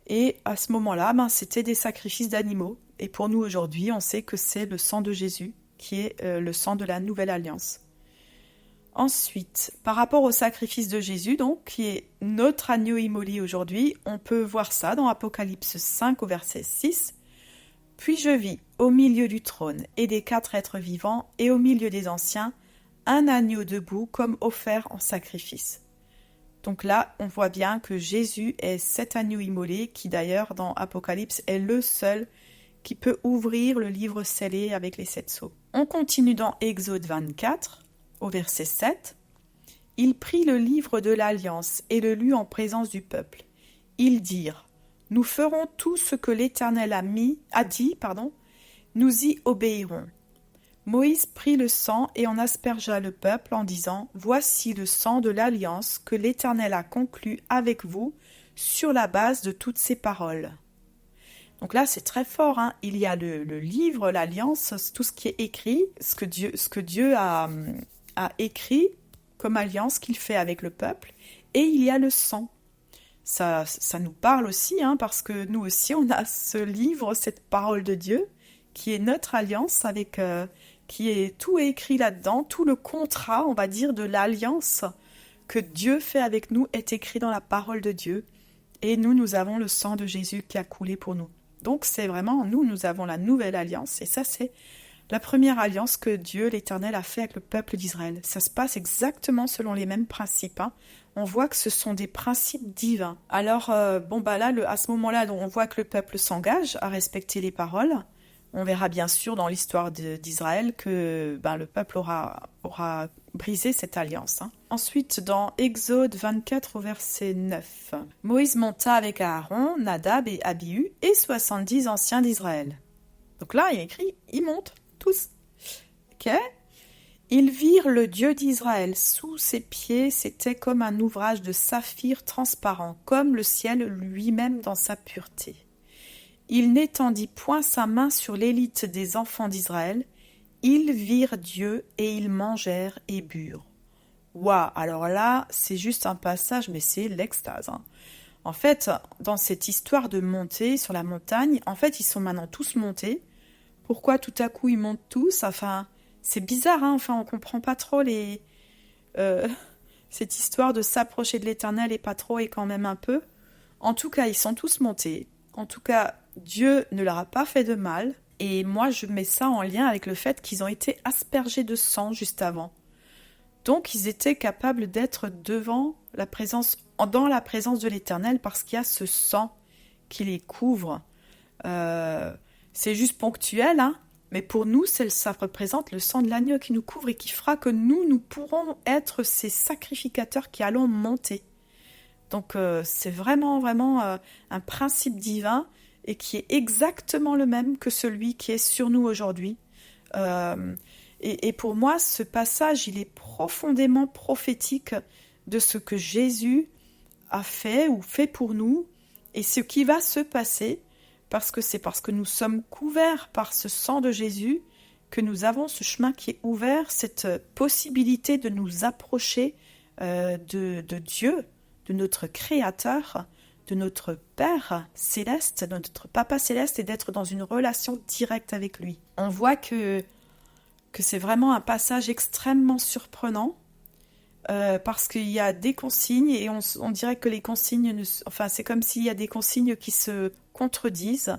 Et à ce moment-là, c'était des sacrifices d'animaux. Et pour nous aujourd'hui, on sait que c'est le sang de Jésus qui est le sang de la nouvelle alliance. Ensuite, par rapport au sacrifice de Jésus, donc, qui est notre agneau immolé aujourd'hui, on peut voir ça dans Apocalypse 5 au verset 6. « Puis je vis au milieu du trône et des 4 êtres vivants et au milieu des anciens, un agneau debout comme offert en sacrifice. Donc là, on voit bien que Jésus est cet agneau immolé qui d'ailleurs dans Apocalypse est le seul qui peut ouvrir le livre scellé avec les 7 sceaux. On continue dans Exode 24 au verset 7. Il prit le livre de l'Alliance et le lut en présence du peuple. Ils dirent, nous ferons tout ce que l'Éternel a dit, nous y obéirons. Moïse prit le sang et en aspergea le peuple en disant, voici le sang de l'Alliance que l'Éternel a conclu avec vous sur la base de toutes ces paroles. Donc là, c'est très fort, hein. Il y a le livre, l'Alliance, tout ce qui est écrit, ce que Dieu a écrit comme alliance qu'il fait avec le peuple, et il y a le sang. Ça nous parle aussi, hein, parce que nous aussi, on a ce livre, cette parole de Dieu, qui est notre alliance, qui est tout écrit là-dedans, tout le contrat, on va dire, de l'alliance que Dieu fait avec nous est écrit dans la parole de Dieu. Et nous avons le sang de Jésus qui a coulé pour nous. Donc c'est vraiment, nous avons la nouvelle alliance, et ça c'est la première alliance que Dieu, l'Éternel, a fait avec le peuple d'Israël. Ça se passe exactement selon les mêmes principes, hein. On voit que ce sont des principes divins. Alors, là, à ce moment-là, on voit que le peuple s'engage à respecter les paroles. On verra bien sûr dans l'histoire d'Israël que le peuple aura brisé cette alliance, hein. Ensuite, dans Exode 24 au verset 9, Moïse monta avec Aaron, Nadab et Abihu et 70 anciens d'Israël. Donc là, il est écrit, ils montent tous. Ok. Ils virent le Dieu d'Israël. Sous ses pieds, c'était comme un ouvrage de saphir transparent, comme le ciel lui-même dans sa pureté. Il n'étendit point sa main sur l'élite des enfants d'Israël. Ils virent Dieu et ils mangèrent et burent. Waouh, alors là, c'est juste un passage, mais c'est l'extase, hein. En fait, dans cette histoire de montée sur la montagne, en fait, ils sont maintenant tous montés. Pourquoi tout à coup ils montent tous? Enfin, c'est bizarre, hein. Enfin, on comprend pas trop cette histoire de s'approcher de l'Éternel et pas trop et quand même un peu. En tout cas, ils sont tous montés. En tout cas, Dieu ne leur a pas fait de mal. Et moi, je mets ça en lien avec le fait qu'ils ont été aspergés de sang juste avant. Donc, ils étaient capables d'être dans la présence de l'Éternel parce qu'il y a ce sang qui les couvre. C'est juste ponctuel, hein, mais pour nous, ça représente le sang de l'agneau qui nous couvre et qui fera que nous pourrons être ces sacrificateurs qui allons monter. Donc, c'est vraiment, vraiment un principe divin et qui est exactement le même que celui qui est sur nous aujourd'hui. Et pour moi, ce passage, il est profondément prophétique de ce que Jésus a fait ou fait pour nous et ce qui va se passer. Parce que nous sommes couverts par ce sang de Jésus que nous avons ce chemin qui est ouvert, cette possibilité de nous approcher de Dieu, de notre Créateur, de notre Père céleste, de notre Papa céleste et d'être dans une relation directe avec lui. On voit que c'est vraiment un passage extrêmement surprenant parce qu'il y a des consignes et on dirait que les consignes, c'est comme s'il y a des consignes qui se contredisent,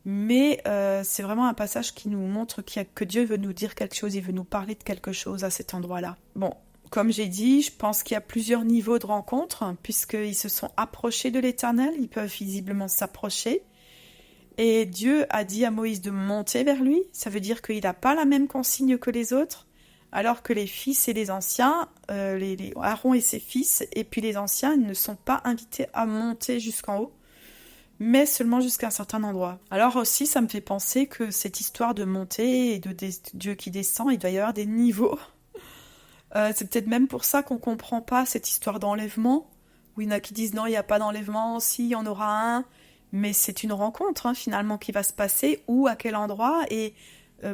mais c'est vraiment un passage qui nous montre que Dieu veut nous dire quelque chose, il veut nous parler de quelque chose à cet endroit-là. Bon, comme j'ai dit, je pense qu'il y a plusieurs niveaux de rencontre, puisqu'ils se sont approchés de l'Éternel, ils peuvent visiblement s'approcher, et Dieu a dit à Moïse de monter vers lui, ça veut dire qu'il n'a pas la même consigne que les autres, alors que les fils et les anciens, Aaron et ses fils, et puis les anciens, ils ne sont pas invités à monter jusqu'en haut, mais seulement jusqu'à un certain endroit. Alors aussi, ça me fait penser que cette histoire de montée et de Dieu qui descend, il doit y avoir des niveaux. C'est peut-être même pour ça qu'on ne comprend pas cette histoire d'enlèvement, où il y en a qui disent non, il n'y a pas d'enlèvement, si, il y en aura un, mais c'est une rencontre hein, finalement qui va se passer, où, à quel endroit, et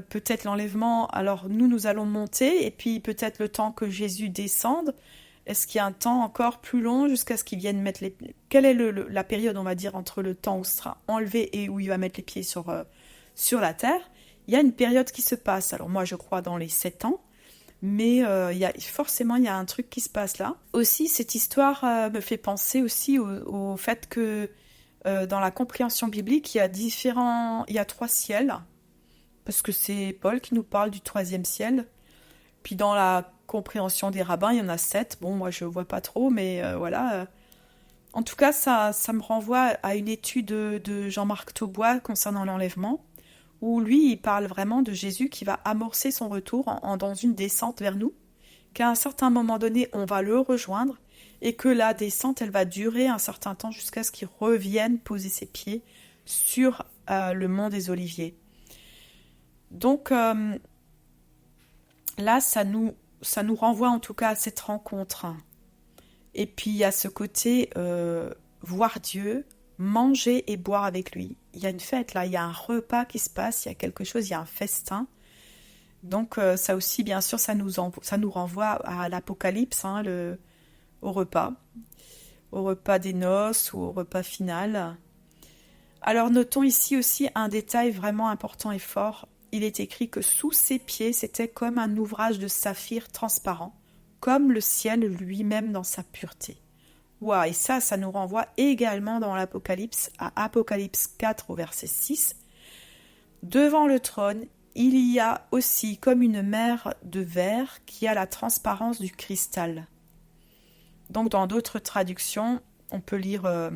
peut-être l'enlèvement, alors nous allons monter, et puis peut-être le temps que Jésus descende. Est-ce qu'il y a un temps encore plus long jusqu'à ce qu'il vienne mettre les pieds? Quelle est la période, on va dire, entre le temps où il sera enlevé et où il va mettre les pieds sur la terre? Il y a une période qui se passe. Alors moi, je crois dans les 7 ans, mais forcément, il y a un truc qui se passe là. Aussi, cette histoire me fait penser aussi au fait que dans la compréhension biblique, il y a 3 ciels, parce que c'est Paul qui nous parle du 3e ciel. Puis dans la compréhension des rabbins, il y en a 7. Bon, moi, je vois pas trop, mais voilà. En tout cas, ça me renvoie à une étude de Jean-Marc Taubois concernant l'enlèvement, où lui, il parle vraiment de Jésus qui va amorcer son retour dans une descente vers nous, qu'à un certain moment donné, on va le rejoindre, et que la descente, elle va durer un certain temps jusqu'à ce qu'il revienne poser ses pieds sur le mont des Oliviers. Donc là, ça nous renvoie en tout cas à cette rencontre. Et puis il y a ce côté voir Dieu, manger et boire avec lui. Il y a une fête là, il y a un repas qui se passe, il y a quelque chose, il y a un festin. Donc ça aussi, bien sûr, ça nous renvoie à l'Apocalypse, hein, au repas des noces ou au repas final. Alors notons ici aussi un détail vraiment important et fort. Il est écrit que sous ses pieds, c'était comme un ouvrage de saphir transparent, comme le ciel lui-même dans sa pureté. Waouh, et ça nous renvoie également dans l'Apocalypse, à Apocalypse 4 au verset 6. Devant le trône, il y a aussi comme une mer de verre qui a la transparence du cristal. Donc dans d'autres traductions, on peut lire,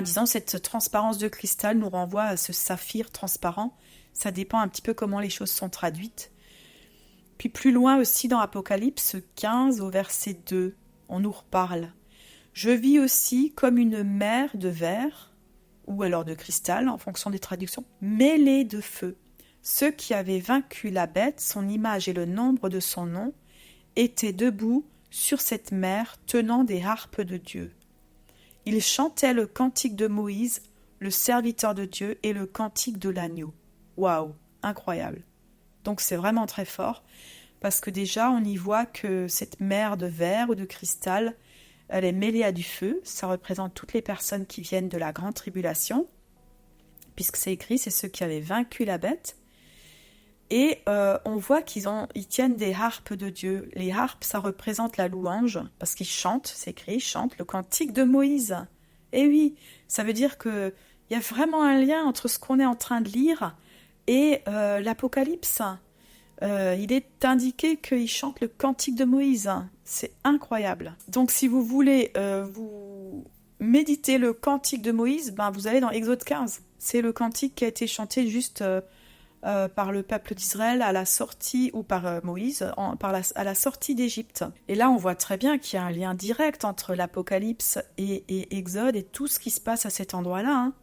disons, cette transparence de cristal nous renvoie à ce saphir transparent. Ça dépend un petit peu comment les choses sont traduites. Puis plus loin aussi dans Apocalypse 15 au verset 2, on nous reparle. Je vis aussi comme une mer de verre, ou alors de cristal en fonction des traductions, mêlée de feu. Ceux qui avaient vaincu la bête, son image et le nombre de son nom, étaient debout sur cette mer tenant des harpes de Dieu. Ils chantaient le cantique de Moïse, le serviteur de Dieu, et le cantique de l'agneau. Waouh, incroyable. Donc c'est vraiment très fort, parce que déjà on y voit que cette mer de verre ou de cristal, elle est mêlée à du feu. Ça représente toutes les personnes qui viennent de la grande tribulation, puisque c'est écrit, c'est ceux qui avaient vaincu la bête. Et on voit ils tiennent des harpes de Dieu. Les harpes, ça représente la louange, parce qu'ils chantent, c'est écrit, ils chantent le cantique de Moïse. Et oui, ça veut dire qu'il y a vraiment un lien entre ce qu'on est en train de lire et l'Apocalypse. Il est indiqué qu'ils chantent le cantique de Moïse. C'est incroyable. Donc si vous voulez vous méditer le cantique de Moïse, vous allez dans Exode 15. C'est le cantique qui a été chanté juste par le peuple d'Israël à la sortie, ou par Moïse, à la sortie d'Égypte. Et là, on voit très bien qu'il y a un lien direct entre l'Apocalypse et Exode et tout ce qui se passe à cet endroit-là. Hein.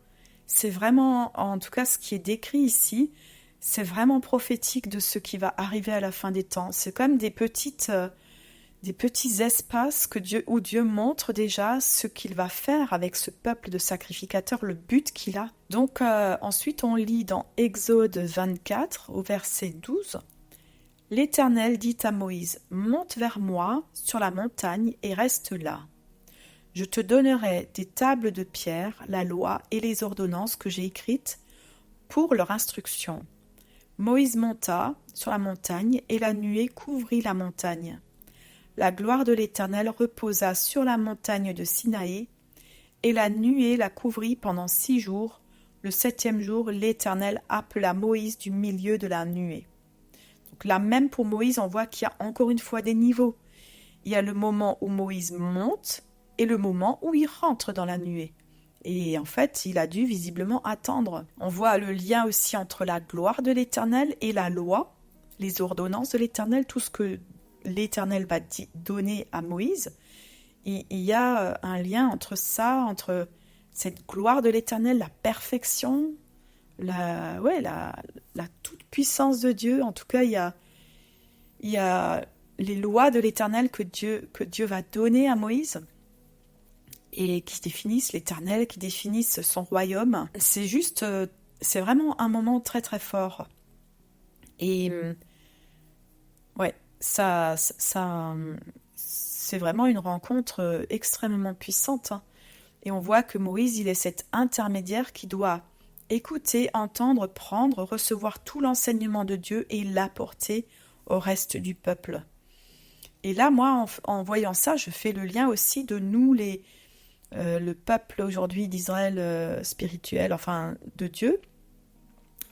C'est vraiment, en tout cas, ce qui est décrit ici, c'est vraiment prophétique de ce qui va arriver à la fin des temps. C'est comme des petits espaces où Dieu montre déjà ce qu'il va faire avec ce peuple de sacrificateurs, le but qu'il a. Donc ensuite on lit dans Exode 24 au verset 12. L'Éternel dit à Moïse, « Monte vers moi sur la montagne et reste là. Je te donnerai des tables de pierre, la loi et les ordonnances que j'ai écrites pour leur instruction. » Moïse monta sur la montagne et la nuée couvrit la montagne. La gloire de l'Éternel reposa sur la montagne de Sinaï, et la nuée la couvrit pendant 6 jours. Le 7e jour, l'Éternel appela Moïse du milieu de la nuée. Donc là, même pour Moïse, on voit qu'il y a encore une fois des niveaux. Il y a le moment où Moïse monte et le moment où il rentre dans la nuée. Et en fait, il a dû visiblement attendre. On voit le lien aussi entre la gloire de l'Éternel et la loi, les ordonnances de l'Éternel, tout ce que l'Éternel va donner à Moïse. Il y a un lien entre ça, entre cette gloire de l'Éternel, la perfection, la toute-puissance de Dieu. En tout cas, il y a les lois de l'Éternel que Dieu va donner à Moïse et qui définissent l'Éternel, qui définissent son royaume. C'est vraiment un moment très très fort. Et ça c'est vraiment une rencontre extrêmement puissante. Hein. Et on voit que Moïse, il est cet intermédiaire qui doit écouter, entendre, prendre, recevoir tout l'enseignement de Dieu et l'apporter au reste du peuple. Et là, moi, en voyant ça, je fais le lien aussi de nous, le peuple aujourd'hui d'Israël spirituel, enfin de Dieu,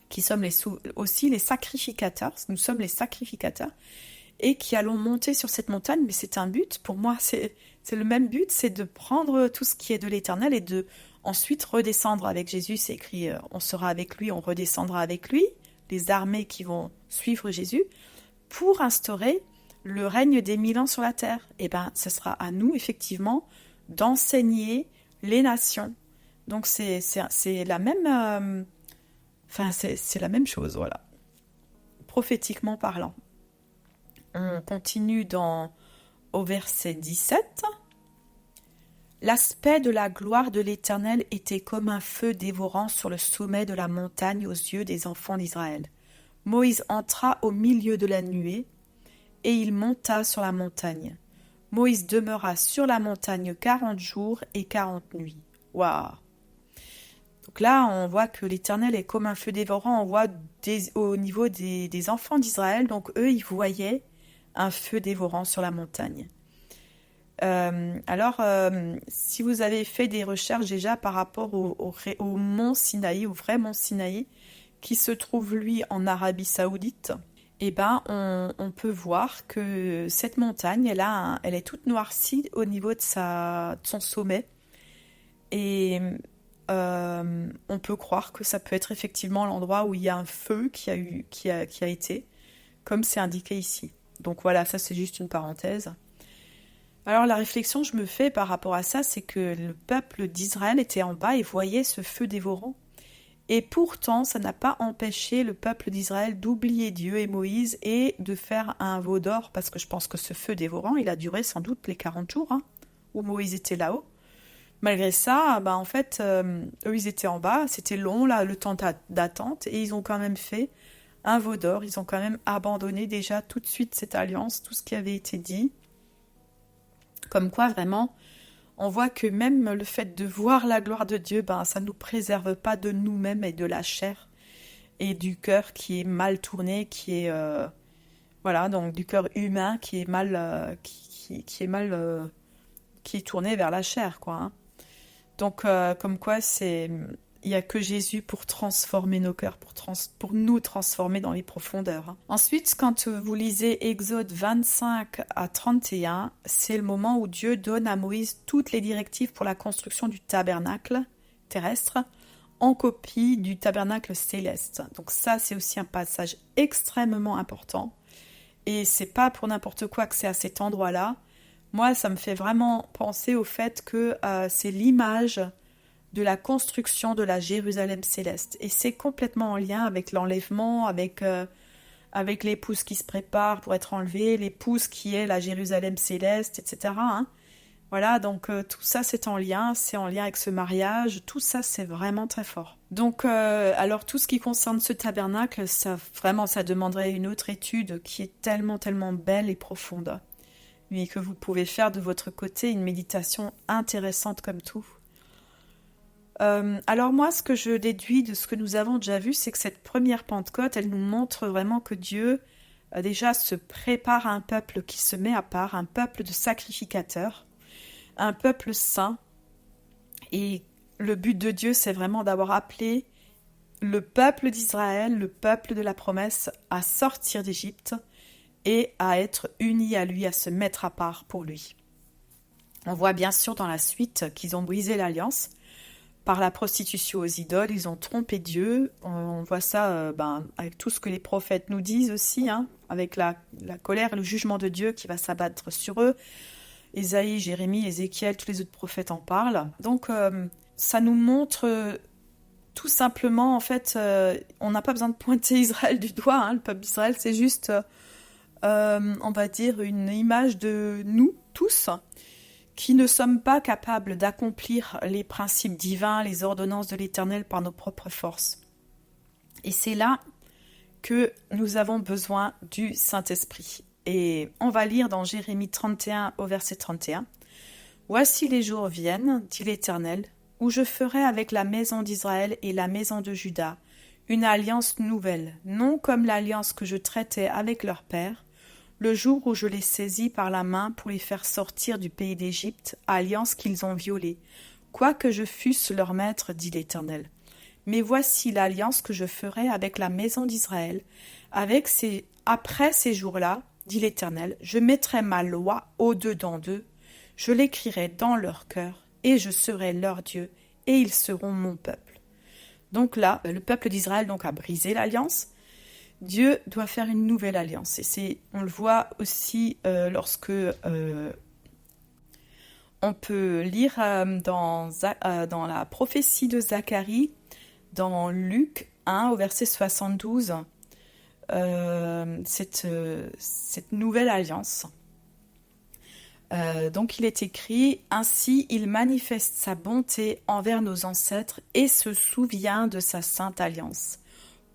qui sommes aussi les sacrificateurs. Nous sommes les sacrificateurs. et qui allons monter sur cette montagne, mais c'est un but, pour moi c'est le même but, c'est de prendre tout ce qui est de l'Éternel et de ensuite redescendre avec Jésus. C'est écrit, on sera avec lui, on redescendra avec lui, les armées qui vont suivre Jésus, pour instaurer le règne des 1000 ans sur la terre. Et bien, ce sera à nous, effectivement, d'enseigner les nations. Donc, c'est la même... c'est la même chose, voilà. Prophétiquement parlant. On continue au verset 17. L'aspect de la gloire de l'Éternel était comme un feu dévorant sur le sommet de la montagne aux yeux des enfants d'Israël. Moïse entra au milieu de la nuée, et il monta sur la montagne. Moïse demeura sur la montagne 40 jours et 40 nuits. Waouh! Donc là, on voit que l'Éternel est comme un feu dévorant. On voit au niveau des enfants d'Israël, donc eux, ils voyaient un feu dévorant sur la montagne. Si vous avez fait des recherches déjà par rapport au mont Sinaï, au vrai mont Sinaï, qui se trouve, lui, en Arabie Saoudite, eh ben, on peut voir que cette montagne, elle est toute noircie au niveau de son sommet. Et on peut croire que ça peut être effectivement l'endroit où il y a un feu qui a été, comme c'est indiqué ici. Donc voilà, ça c'est juste une parenthèse. Alors la réflexion que je me fais par rapport à ça, c'est que le peuple d'Israël était en bas et voyait ce feu dévorant. Et pourtant, ça n'a pas empêché le peuple d'Israël d'oublier Dieu et Moïse et de faire un veau d'or, parce que je pense que ce feu dévorant, il a duré sans doute les 40 jours, où Moïse était là-haut. Malgré ça, en fait, eux, ils étaient en bas, c'était long, là, le temps d'attente, et ils ont quand même fait un veau d'or, ils ont quand même abandonné déjà tout de suite cette alliance, tout ce qui avait été dit. Comme quoi, vraiment, on voit que même le fait de voir la gloire de Dieu, ça ne nous préserve pas de nous-mêmes et de la chair et du cœur qui est mal tourné, qui est donc du cœur humain qui est mal qui est tourné vers la chair, quoi. Donc comme quoi il n'y a que Jésus pour transformer nos cœurs, pour nous transformer dans les profondeurs. Ensuite, quand vous lisez Exode 25 à 31, c'est le moment où Dieu donne à Moïse toutes les directives pour la construction du tabernacle terrestre, en copie du tabernacle céleste. Donc ça, c'est aussi un passage extrêmement important. Et c'est pas pour n'importe quoi que c'est à cet endroit-là. Moi, ça me fait vraiment penser au fait que c'est l'image de la construction de la Jérusalem céleste. Et c'est complètement en lien avec l'enlèvement, avec l'épouse qui se prépare pour être enlevée, l'épouse qui est la Jérusalem céleste, etc. Voilà, donc tout ça c'est en lien avec ce mariage, tout ça c'est vraiment très fort. Donc, alors tout ce qui concerne ce tabernacle, ça demanderait une autre étude qui est tellement, tellement belle et profonde. Mais que vous pouvez faire de votre côté une méditation intéressante comme tout. Alors moi, ce que je déduis de ce que nous avons déjà vu, c'est que cette première Pentecôte, elle nous montre vraiment que Dieu, déjà, se prépare à un peuple qui se met à part, un peuple de sacrificateurs, un peuple saint. Et le but de Dieu, c'est vraiment d'avoir appelé le peuple d'Israël, le peuple de la promesse, à sortir d'Égypte et à être unis à lui, à se mettre à part pour lui. On voit bien sûr dans la suite qu'ils ont brisé l'alliance. Par la prostitution aux idoles, ils ont trompé Dieu. On voit ça avec tout ce que les prophètes nous disent aussi, avec la colère et le jugement de Dieu qui va s'abattre sur eux. Ésaïe, Jérémie, Ézéchiel, tous les autres prophètes en parlent. Donc, ça nous montre tout simplement, en fait, on n'a pas besoin de pointer Israël du doigt. Le peuple d'Israël, c'est juste, on va dire, une image de nous tous, qui ne sommes pas capables d'accomplir les principes divins, les ordonnances de l'Éternel par nos propres forces. Et c'est là que nous avons besoin du Saint-Esprit. Et on va lire dans Jérémie 31 au verset 31. « Voici les jours viennent, dit l'Éternel, où je ferai avec la maison d'Israël et la maison de Juda une alliance nouvelle, non comme l'alliance que je traitais avec leur père, le jour où je les saisis par la main pour les faire sortir du pays d'Égypte, alliance qu'ils ont violée, quoique je fusse leur maître, dit l'Éternel. Mais voici l'alliance que je ferai avec la maison d'Israël, après ces jours-là, dit l'Éternel, je mettrai ma loi au-dedans d'eux, je l'écrirai dans leur cœur, et je serai leur Dieu, et ils seront mon peuple. Donc là, le peuple d'Israël donc a brisé l'alliance. Dieu doit faire une nouvelle alliance. Et on le voit aussi lorsque on peut lire dans la prophétie de Zacharie, dans Luc 1 au verset 72, cette nouvelle alliance. Donc il est écrit « Ainsi il manifeste sa bonté envers nos ancêtres et se souvient de sa sainte alliance,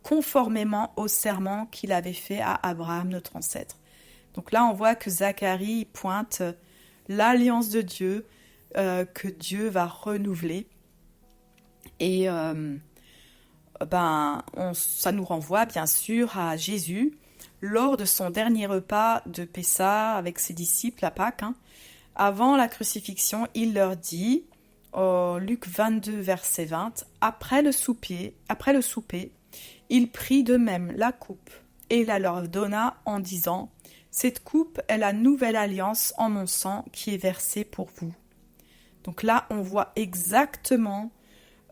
conformément au serment qu'il avait fait à Abraham notre ancêtre. » Donc là on voit que Zacharie pointe l'alliance de Dieu que Dieu va renouveler. Et ça nous renvoie bien sûr à Jésus lors de son dernier repas de Pessah avec ses disciples à Pâques. Avant la crucifixion, il leur dit, Luc 22, verset 20, après le souper, il prit de même la coupe et la leur donna en disant, cette coupe est la nouvelle alliance en mon sang qui est versée pour vous. Donc là, on voit exactement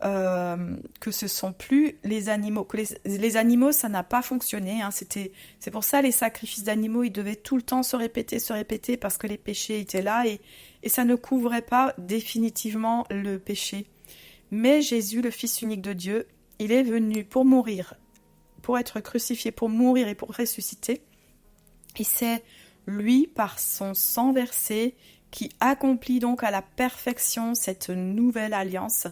que ce sont plus les animaux, que les animaux, ça n'a pas fonctionné. C'est pour ça les sacrifices d'animaux, ils devaient tout le temps se répéter, parce que les péchés étaient là et ça ne couvrait pas définitivement le péché. Mais Jésus, le Fils unique de Dieu, il est venu pour mourir, pour être crucifié, pour mourir et pour ressusciter. Et c'est lui, par son sang versé, qui accomplit donc à la perfection cette nouvelle alliance,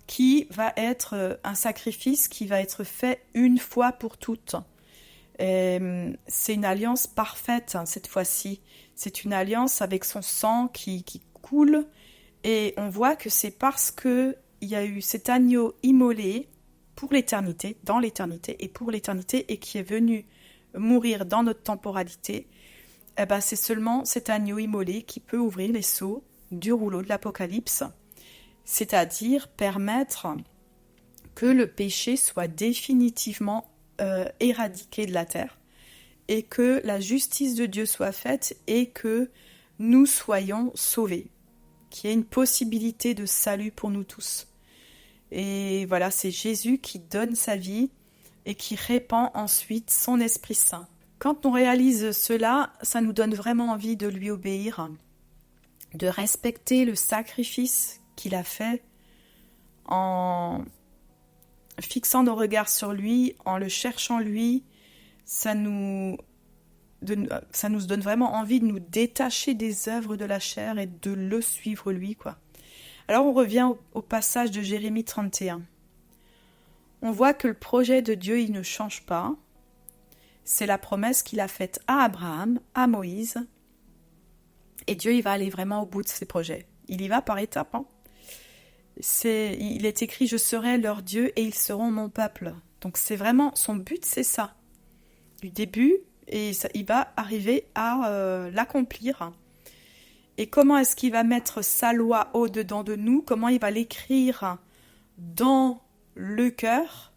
qui va être un sacrifice qui va être fait une fois pour toutes. C'est une alliance parfaite cette fois-ci. C'est une alliance avec son sang qui coule. Et on voit que c'est parce qu'il y a eu cet agneau immolé pour l'éternité, dans l'éternité et pour l'éternité, et qui est venu mourir dans notre temporalité, c'est seulement cet agneau immolé qui peut ouvrir les sceaux du rouleau de l'Apocalypse, c'est-à-dire permettre que le péché soit définitivement éradiqué de la terre et que la justice de Dieu soit faite et que nous soyons sauvés, qu'il y ait une possibilité de salut pour nous tous. Et voilà, c'est Jésus qui donne sa vie et qui répand ensuite son Esprit Saint. Quand on réalise cela, ça nous donne vraiment envie de lui obéir, de respecter le sacrifice qu'il a fait en fixant nos regards sur lui, en le cherchant lui. Ça nous donne vraiment envie de nous détacher des œuvres de la chair et de le suivre lui, quoi. Alors on revient au passage de Jérémie 31. On voit que le projet de Dieu, il ne change pas. C'est la promesse qu'il a faite à Abraham, à Moïse. Et Dieu, il va aller vraiment au bout de ses projets. Il y va par étapes. Il est écrit « Je serai leur Dieu et ils seront mon peuple ». Donc c'est vraiment, son but, c'est ça. Du début, et ça, il va arriver à l'accomplir. Et comment est-ce qu'il va mettre sa loi au-dedans de nous? Comment il va l'écrire dans le cœur?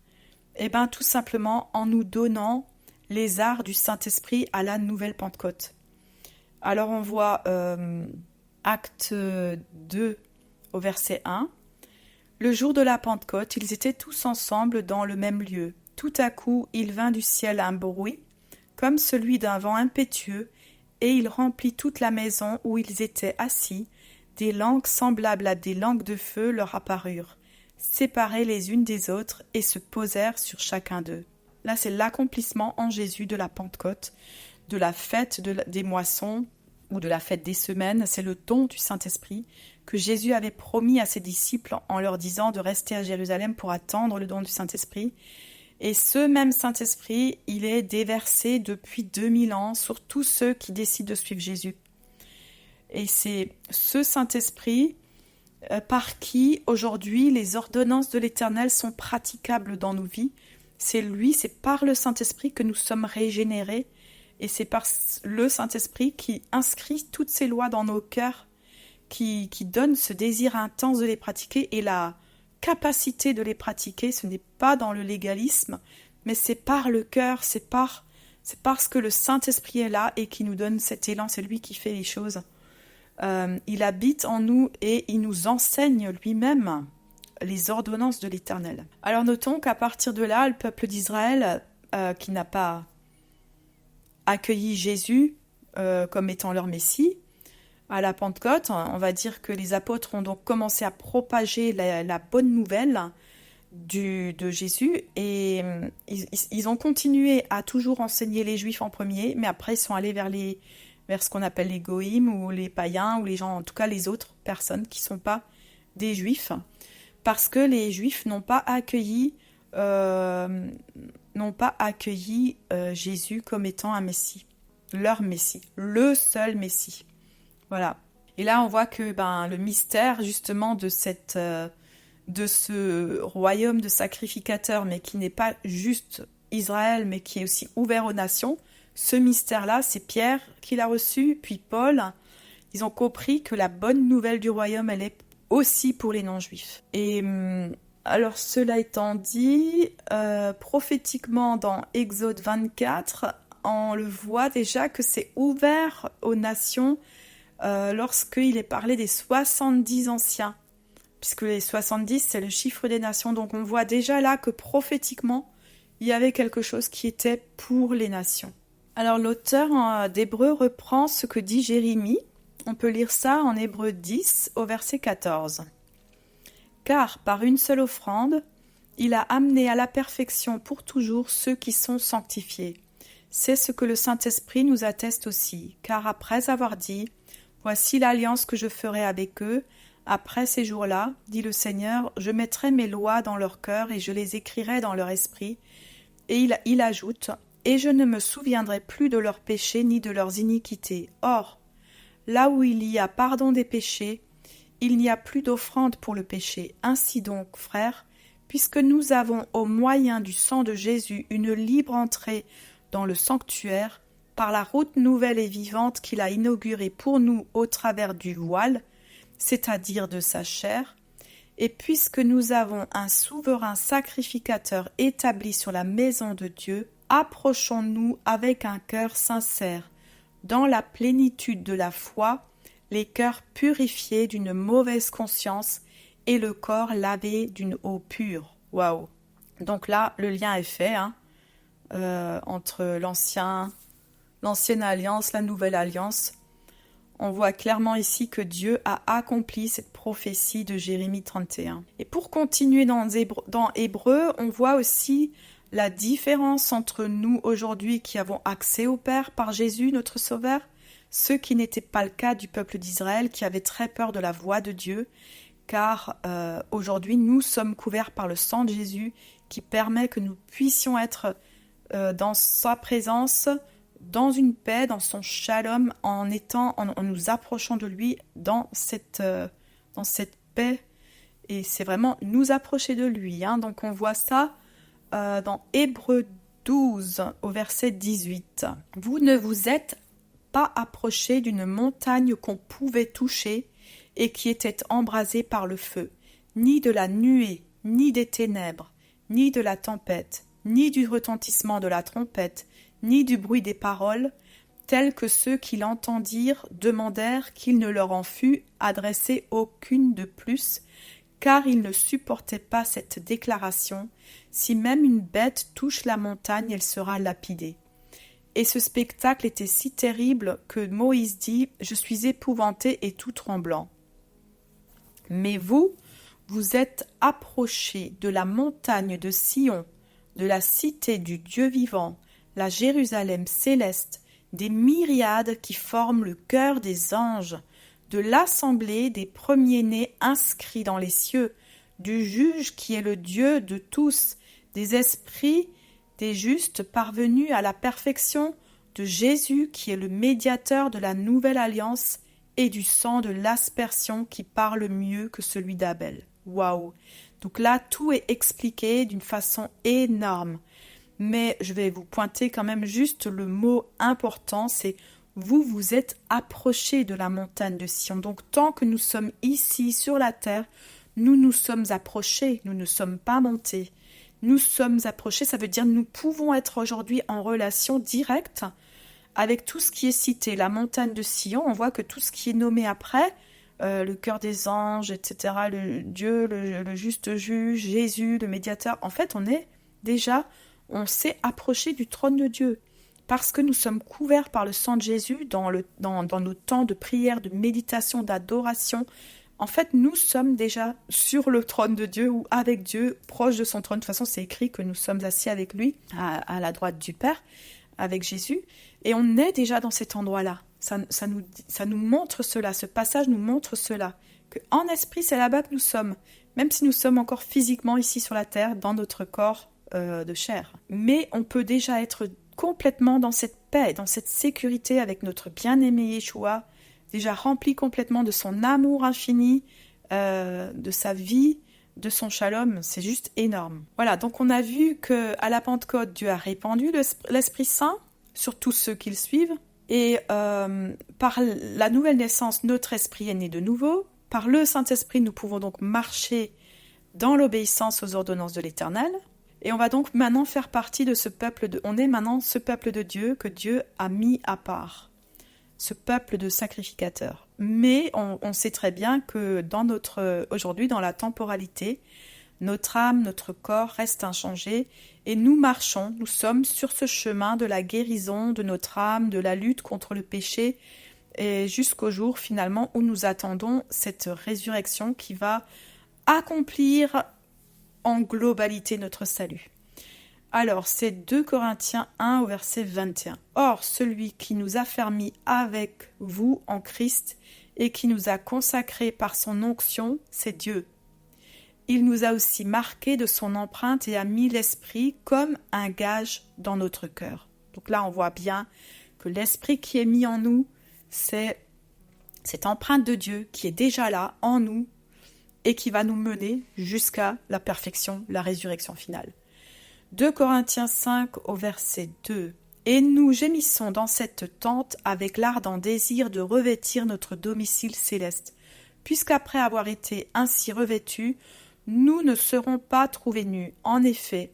Eh bien, tout simplement en nous donnant les arts du Saint-Esprit à la nouvelle Pentecôte. Alors on voit Acte 2 au verset 1. Le jour de la Pentecôte, ils étaient tous ensemble dans le même lieu. Tout à coup, il vint du ciel un bruit, comme celui d'un vent impétueux, et il remplit toute la maison où ils étaient assis. Des langues semblables à des langues de feu leur apparurent, séparées les unes des autres, et se posèrent sur chacun d'eux. Là, c'est l'accomplissement en Jésus de la Pentecôte, de la fête des moissons ou de la fête des semaines. C'est le don du Saint-Esprit que Jésus avait promis à ses disciples en leur disant de rester à Jérusalem pour attendre le don du Saint-Esprit. Et ce même Saint-Esprit, il est déversé depuis 2000 ans sur tous ceux qui décident de suivre Jésus. Et c'est ce Saint-Esprit par qui, aujourd'hui, les ordonnances de l'Éternel sont praticables dans nos vies. C'est lui, c'est par le Saint-Esprit que nous sommes régénérés et c'est par le Saint-Esprit qui inscrit toutes ces lois dans nos cœurs, qui donne ce désir intense de les pratiquer et la capacité de les pratiquer. Ce n'est pas dans le légalisme, mais c'est par le cœur, c'est par C'est parce que le Saint-Esprit est là et qui nous donne cet élan, c'est lui qui fait les choses. Il habite en nous et il nous enseigne lui-même les ordonnances de l'Éternel. Alors notons qu'à partir de là, le peuple d'Israël, qui n'a pas accueilli Jésus comme étant leur Messie, à la Pentecôte, on va dire que les apôtres ont donc commencé à propager la bonne nouvelle de Jésus et ils ont continué à toujours enseigner les Juifs en premier, mais après ils sont allés vers ce qu'on appelle les goïms ou les païens ou les gens, en tout cas les autres personnes qui ne sont pas des Juifs, parce que les Juifs n'ont pas accueilli Jésus comme étant un Messie, leur Messie, le seul Messie. Voilà. Et là, on voit que le mystère justement de ce royaume de sacrificateurs, mais qui n'est pas juste Israël, mais qui est aussi ouvert aux nations, ce mystère-là, c'est Pierre qui l'a reçu, puis Paul. Ils ont compris que la bonne nouvelle du royaume, elle est aussi pour les non-juifs. Et alors, cela étant dit, prophétiquement dans Exode 24, on le voit déjà que c'est ouvert aux nations lorsqu'il est parlé des 70 anciens, puisque les 70, c'est le chiffre des nations. Donc on voit déjà là que prophétiquement, il y avait quelque chose qui était pour les nations. Alors l'auteur d'Hébreux reprend ce que dit Jérémie. On peut lire ça en Hébreux 10 au verset 14. « Car par une seule offrande, il a amené à la perfection pour toujours ceux qui sont sanctifiés. C'est ce que le Saint-Esprit nous atteste aussi, car après avoir dit « Voici l'alliance que je ferai avec eux, après ces jours-là, dit le Seigneur, je mettrai mes lois dans leur cœur et je les écrirai dans leur esprit. » Et il ajoute « Et je ne me souviendrai plus de leurs péchés ni de leurs iniquités. Or, là où il y a pardon des péchés, il n'y a plus d'offrande pour le péché. Ainsi donc, frères, puisque nous avons au moyen du sang de Jésus une libre entrée dans le sanctuaire, par la route nouvelle et vivante qu'il a inaugurée pour nous au travers du voile, c'est-à-dire de sa chair, et puisque nous avons un souverain sacrificateur établi sur la maison de Dieu, approchons-nous avec un cœur sincère, dans la plénitude de la foi, les cœurs purifiés d'une mauvaise conscience et le corps lavé d'une eau pure. Waouh! Donc là, le lien est fait entre l'ancienne alliance, la nouvelle alliance. On voit clairement ici que Dieu a accompli cette prophétie de Jérémie 31. Et pour continuer dans Hébreux, on voit aussi la différence entre nous aujourd'hui qui avons accès au Père par Jésus, notre Sauveur, ce qui n'était pas le cas du peuple d'Israël qui avait très peur de la voix de Dieu, car aujourd'hui nous sommes couverts par le sang de Jésus qui permet que nous puissions être dans sa présence, dans une paix, dans son shalom, en nous approchant de lui dans cette paix. Et c'est vraiment nous approcher de lui. Donc on voit ça dans Hébreux 12 au verset 18. « Vous ne vous êtes pas approchés d'une montagne qu'on pouvait toucher et qui était embrasée par le feu, ni de la nuée, ni des ténèbres, ni de la tempête, ni du retentissement de la trompette, ni du bruit des paroles, tels que ceux qui l'entendirent demandèrent qu'il ne leur en fût adressé aucune de plus, car ils ne supportaient pas cette déclaration. Si même une bête touche la montagne, elle sera lapidée. Et ce spectacle était si terrible que Moïse dit « Je suis épouvanté et tout tremblant. » Mais vous, vous êtes approchés de la montagne de Sion, de la cité du Dieu vivant, la Jérusalem céleste, des myriades qui forment le cœur des anges, de l'assemblée des premiers-nés inscrits dans les cieux, du juge qui est le Dieu de tous, des esprits des justes parvenus à la perfection, de Jésus qui est le médiateur de la nouvelle alliance et du sang de l'aspersion qui parle mieux que celui d'Abel. Waouh! Donc là, tout est expliqué d'une façon énorme. Mais je vais vous pointer quand même juste le mot important, c'est vous vous êtes approchés de la montagne de Sion. Donc tant que nous sommes ici sur la terre, nous nous sommes approchés, nous ne sommes pas montés. nous sommes approchés, ça veut dire nous pouvons être aujourd'hui en relation directe avec tout ce qui est cité. La montagne de Sion, on voit que tout ce qui est nommé après, le cœur des anges, etc., le Dieu, le juste juge, Jésus, le médiateur, en fait, on s'est approché du trône de Dieu. Parce que nous sommes couverts par le sang de Jésus dans nos temps de prière, de méditation, d'adoration. En fait, nous sommes déjà sur le trône de Dieu ou avec Dieu, proche de son trône. De toute façon, c'est écrit que nous sommes assis avec lui, à la droite du Père, avec Jésus. Et on est déjà dans cet endroit-là. Ça nous montre cela, ce passage nous montre cela. Qu'en esprit, c'est là-bas que nous sommes. Même si nous sommes encore physiquement ici sur la terre, dans notre corps de chair. Mais on peut déjà être complètement dans cette paix, dans cette sécurité avec notre bien-aimé Yeshua, déjà rempli complètement de son amour infini, de sa vie, de son shalom. C'est juste énorme. Voilà, donc on a vu qu'à la Pentecôte, Dieu a répandu l'Esprit Saint sur tous ceux qui le suivent. Et par la nouvelle naissance, notre esprit est né de nouveau. Par le Saint-Esprit, nous pouvons donc marcher dans l'obéissance aux ordonnances de l'Éternel. Et on va donc maintenant faire partie de ce peuple on est maintenant ce peuple de Dieu que Dieu a mis à part. Ce peuple de sacrificateurs. Mais on sait très bien que aujourd'hui, dans la temporalité, notre âme, notre corps restent inchangés et nous sommes sur ce chemin de la guérison de notre âme, de la lutte contre le péché et jusqu'au jour finalement où nous attendons cette résurrection qui va accomplir en globalité notre salut. Alors, c'est 2 Corinthiens 1 au verset 21. Or, celui qui nous a fermis avec vous en Christ et qui nous a consacrés par son onction, c'est Dieu. Il nous a aussi marqués de son empreinte et a mis l'Esprit comme un gage dans notre cœur. Donc là, on voit bien que l'Esprit qui est mis en nous, c'est cette empreinte de Dieu qui est déjà là, en nous, et qui va nous mener jusqu'à la perfection, la résurrection finale. 2 Corinthiens 5 au verset 2. Et nous gémissons dans cette tente avec l'ardent désir de revêtir notre domicile céleste, puisqu'après avoir été ainsi revêtus, nous ne serons pas trouvés nus. En effet,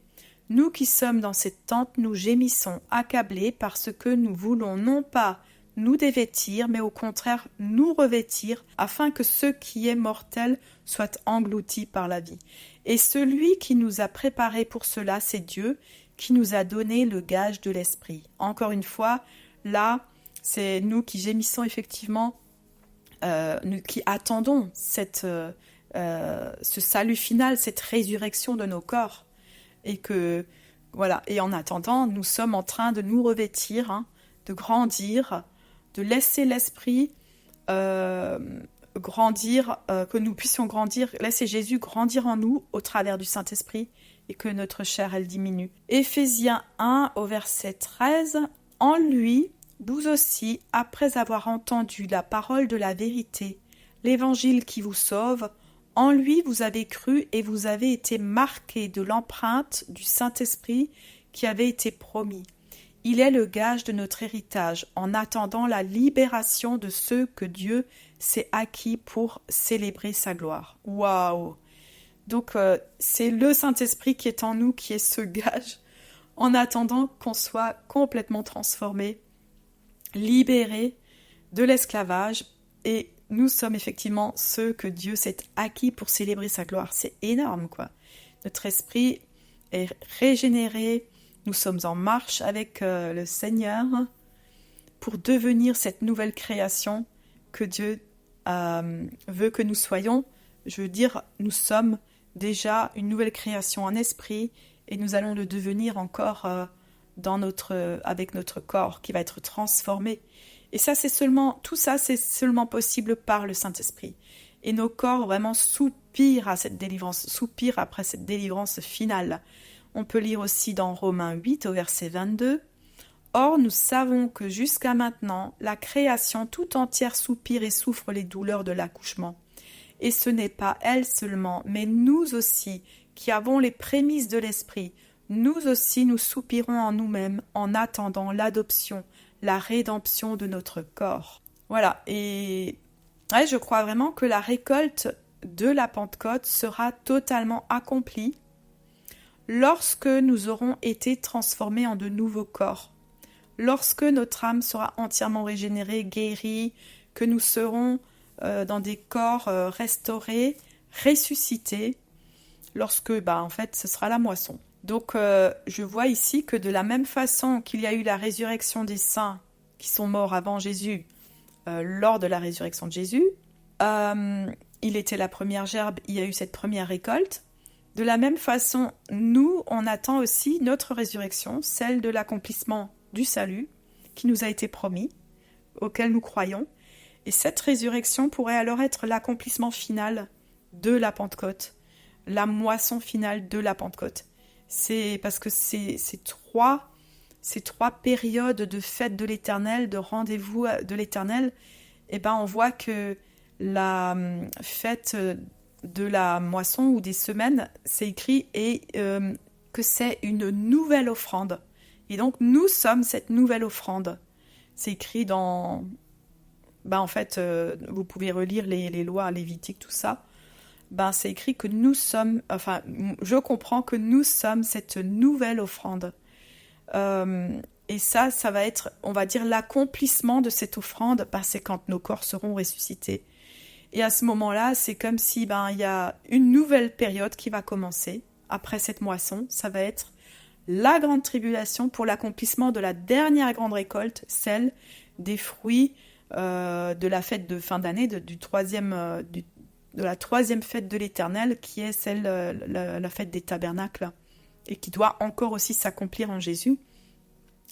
nous qui sommes dans cette tente, nous gémissons, accablés, parce que nous voulons non pas nous dévêtir, mais au contraire nous revêtir, afin que ce qui est mortel soit englouti par la vie. Et celui qui nous a préparés pour cela, c'est Dieu, qui nous a donné le gage de l'Esprit. Encore une fois, là, c'est nous qui gémissons effectivement, nous qui attendons ce salut final, cette résurrection de nos corps. Et que, voilà, et en attendant, nous sommes en train de nous revêtir, de grandir, de laisser l'Esprit grandir, que nous puissions grandir, laisser Jésus grandir en nous au travers du Saint-Esprit et que notre chair, elle diminue. Éphésiens 1 au verset 13. En lui, vous aussi, après avoir entendu la parole de la vérité, l'évangile qui vous sauve, en lui vous avez cru et vous avez été marqués de l'empreinte du Saint-Esprit qui avait été promis. Il est le gage de notre héritage en attendant la libération de ceux que Dieu s'est acquis pour célébrer sa gloire. Waouh! Donc c'est le Saint-Esprit qui est en nous, qui est ce gage, en attendant qu'on soit complètement transformé, libéré de l'esclavage, et nous sommes effectivement ceux que Dieu s'est acquis pour célébrer sa gloire. C'est énorme, quoi. Notre esprit est régénéré, nous sommes en marche avec le Seigneur pour devenir cette nouvelle création que Dieu veut que nous soyons. Je veux dire, nous sommes déjà une nouvelle création en esprit et nous allons le devenir encore avec notre corps qui va être transformé. Et ça, tout ça, c'est seulement possible par le Saint-Esprit. Et nos corps vraiment soupirent à cette délivrance, soupirent après cette délivrance finale. On peut lire aussi dans Romains 8 au verset 22. Or, nous savons que jusqu'à maintenant, la création tout entière soupire et souffre les douleurs de l'accouchement. Et ce n'est pas elle seulement, mais nous aussi, qui avons les prémices de l'Esprit, nous aussi nous soupirons en nous-mêmes en attendant l'adoption, la rédemption de notre corps. Voilà, et je crois vraiment que la récolte de la Pentecôte sera totalement accomplie lorsque nous aurons été transformés en de nouveaux corps, lorsque notre âme sera entièrement régénérée, guérie, que nous serons dans des corps restaurés, ressuscités, lorsque, en fait, ce sera la moisson. Donc, je vois ici que de la même façon qu'il y a eu la résurrection des saints qui sont morts avant Jésus, lors de la résurrection de Jésus, il était la première gerbe, il y a eu cette première récolte. De la même façon, nous, on attend aussi notre résurrection, celle de l'accomplissement du salut qui nous a été promis, auquel nous croyons. Et cette résurrection pourrait alors être l'accomplissement final de la Pentecôte, la moisson finale de la Pentecôte. C'est parce que ces trois périodes de fête de l'Éternel, de rendez-vous de l'Éternel, on voit que la fête de la moisson ou des semaines, c'est écrit que c'est une nouvelle offrande. Et donc, nous sommes cette nouvelle offrande. C'est écrit dans... vous pouvez relire les lois lévitiques, tout ça. C'est écrit que nous sommes... je comprends que nous sommes cette nouvelle offrande. Et ça va être, on va dire, l'accomplissement de cette offrande, c'est quand nos corps seront ressuscités. Et à ce moment-là, c'est comme si il y a une nouvelle période qui va commencer après cette moisson. Ça va être la grande tribulation pour l'accomplissement de la dernière grande récolte, celle des fruits de la fête de fin d'année, de la troisième fête de l'Éternel, qui est celle la fête des tabernacles, et qui doit encore aussi s'accomplir en Jésus.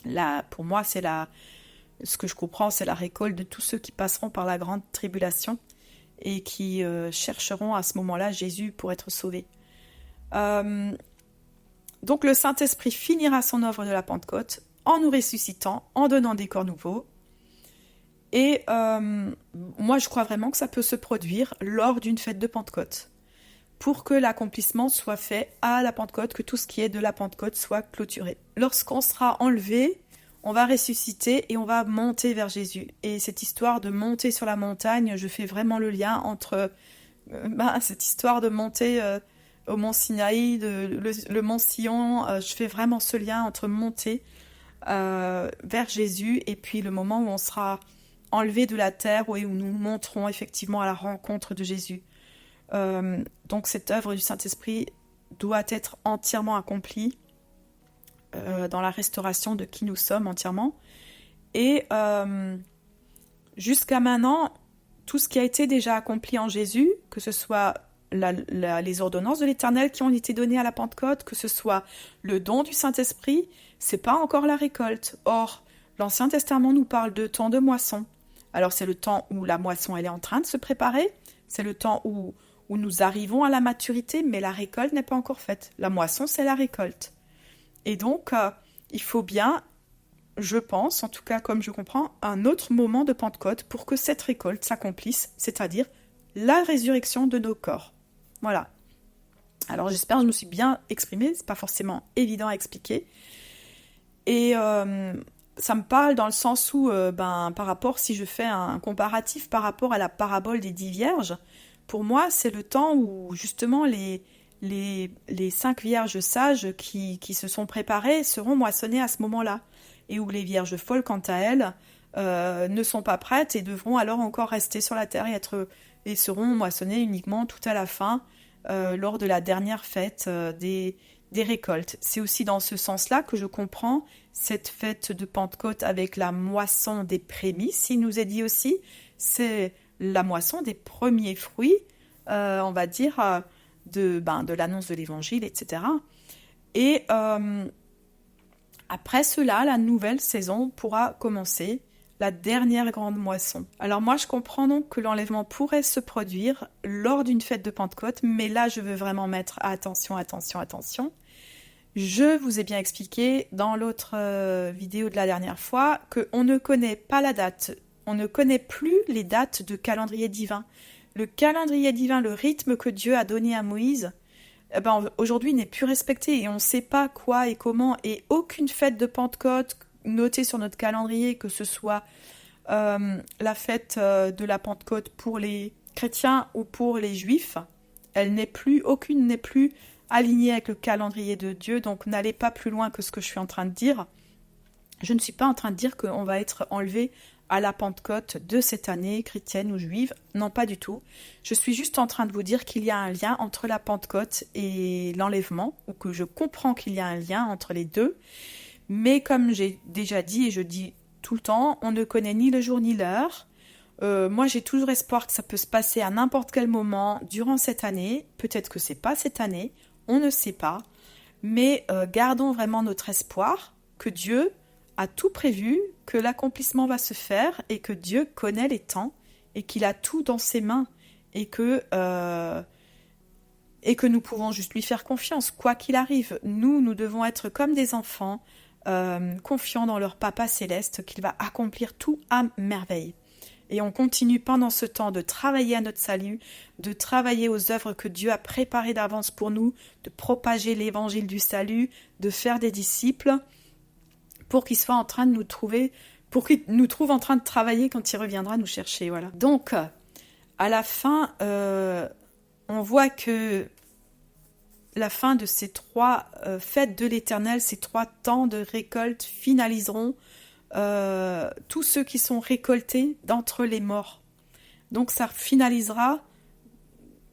Là, pour moi, ce que je comprends, c'est la récolte de tous ceux qui passeront par la grande tribulation et qui chercheront à ce moment-là Jésus pour être sauvés. Donc le Saint-Esprit finira son œuvre de la Pentecôte en nous ressuscitant, en donnant des corps nouveaux. Et moi, je crois vraiment que ça peut se produire lors d'une fête de Pentecôte, pour que l'accomplissement soit fait à la Pentecôte, que tout ce qui est de la Pentecôte soit clôturé. Lorsqu'on sera enlevé, on va ressusciter et on va monter vers Jésus. Et cette histoire de monter sur la montagne, je fais vraiment le lien entre cette histoire de monter au mont Sinaï, le mont Sion. Je fais vraiment ce lien entre monter vers Jésus et puis le moment où on sera enlevé de la terre et où nous monterons effectivement à la rencontre de Jésus. Donc cette œuvre du Saint-Esprit doit être entièrement accomplie dans la restauration de qui nous sommes entièrement. Et jusqu'à maintenant, tout ce qui a été déjà accompli en Jésus, que ce soit les ordonnances de l'Éternel qui ont été données à la Pentecôte, que ce soit le don du Saint-Esprit, c'est pas encore la récolte. Or, l'Ancien Testament nous parle de temps de moisson. Alors c'est le temps où la moisson elle est en train de se préparer, c'est le temps où nous arrivons à la maturité, mais la récolte n'est pas encore faite. La moisson, c'est la récolte. Et donc, il faut bien, je pense, en tout cas comme je comprends, un autre moment de Pentecôte pour que cette récolte s'accomplisse, c'est-à-dire la résurrection de nos corps. Voilà. Alors j'espère que je me suis bien exprimée, c'est pas forcément évident à expliquer. Et ça me parle dans le sens où, par rapport, si je fais un comparatif par rapport à la parabole des 10 vierges, pour moi, c'est le temps où justement les 5 vierges sages qui se sont préparées seront moissonnées à ce moment-là. Et où les vierges folles, quant à elles, ne sont pas prêtes et devront alors encore rester sur la terre et seront moissonnées uniquement tout à la fin, lors de la dernière fête des récoltes. C'est aussi dans ce sens-là que je comprends cette fête de Pentecôte avec la moisson des prémices. Il nous est dit aussi, c'est la moisson des premiers fruits, on va dire, de l'annonce de l'Évangile, etc. Et après cela, la nouvelle saison pourra commencer, la dernière grande moisson. Alors moi, je comprends donc que l'enlèvement pourrait se produire lors d'une fête de Pentecôte, mais là, je veux vraiment mettre attention. Je vous ai bien expliqué dans l'autre vidéo de la dernière fois qu'on ne connaît pas la date. On ne connaît plus les dates de calendrier divin. Le calendrier divin, le rythme que Dieu a donné à Moïse, aujourd'hui n'est plus respecté et on ne sait pas quoi et comment. Et aucune fête de Pentecôte notée sur notre calendrier, que ce soit la fête de la Pentecôte pour les chrétiens ou pour les juifs, aucune n'est plus aligné avec le calendrier de Dieu, donc n'allez pas plus loin que ce que je suis en train de dire. Je ne suis pas en train de dire qu'on va être enlevé à la Pentecôte de cette année, chrétienne ou juive. Non, pas du tout. Je suis juste en train de vous dire qu'il y a un lien entre la Pentecôte et l'enlèvement, ou que je comprends qu'il y a un lien entre les deux. Mais comme j'ai déjà dit et je dis tout le temps, on ne connaît ni le jour ni l'heure. Moi, j'ai toujours espoir que ça peut se passer à n'importe quel moment durant cette année. Peut-être que c'est pas cette année, on ne sait pas. Mais gardons vraiment notre espoir que Dieu a tout prévu, que l'accomplissement va se faire et que Dieu connaît les temps et qu'il a tout dans ses mains et que nous pouvons juste lui faire confiance. Quoi qu'il arrive, nous devons être comme des enfants, confiants dans leur Papa céleste qu'il va accomplir tout à merveille. Et on continue pendant ce temps de travailler à notre salut, de travailler aux œuvres que Dieu a préparées d'avance pour nous, de propager l'évangile du salut, de faire des disciples, pour qu'il soit en train de nous trouver, pour qu'il nous trouve en train de travailler quand il reviendra nous chercher. Voilà. Donc, à la fin, on voit que la fin de ces 3 fêtes de l'Éternel, ces 3 temps de récolte finaliseront tous ceux qui sont récoltés d'entre les morts. Donc ça finalisera,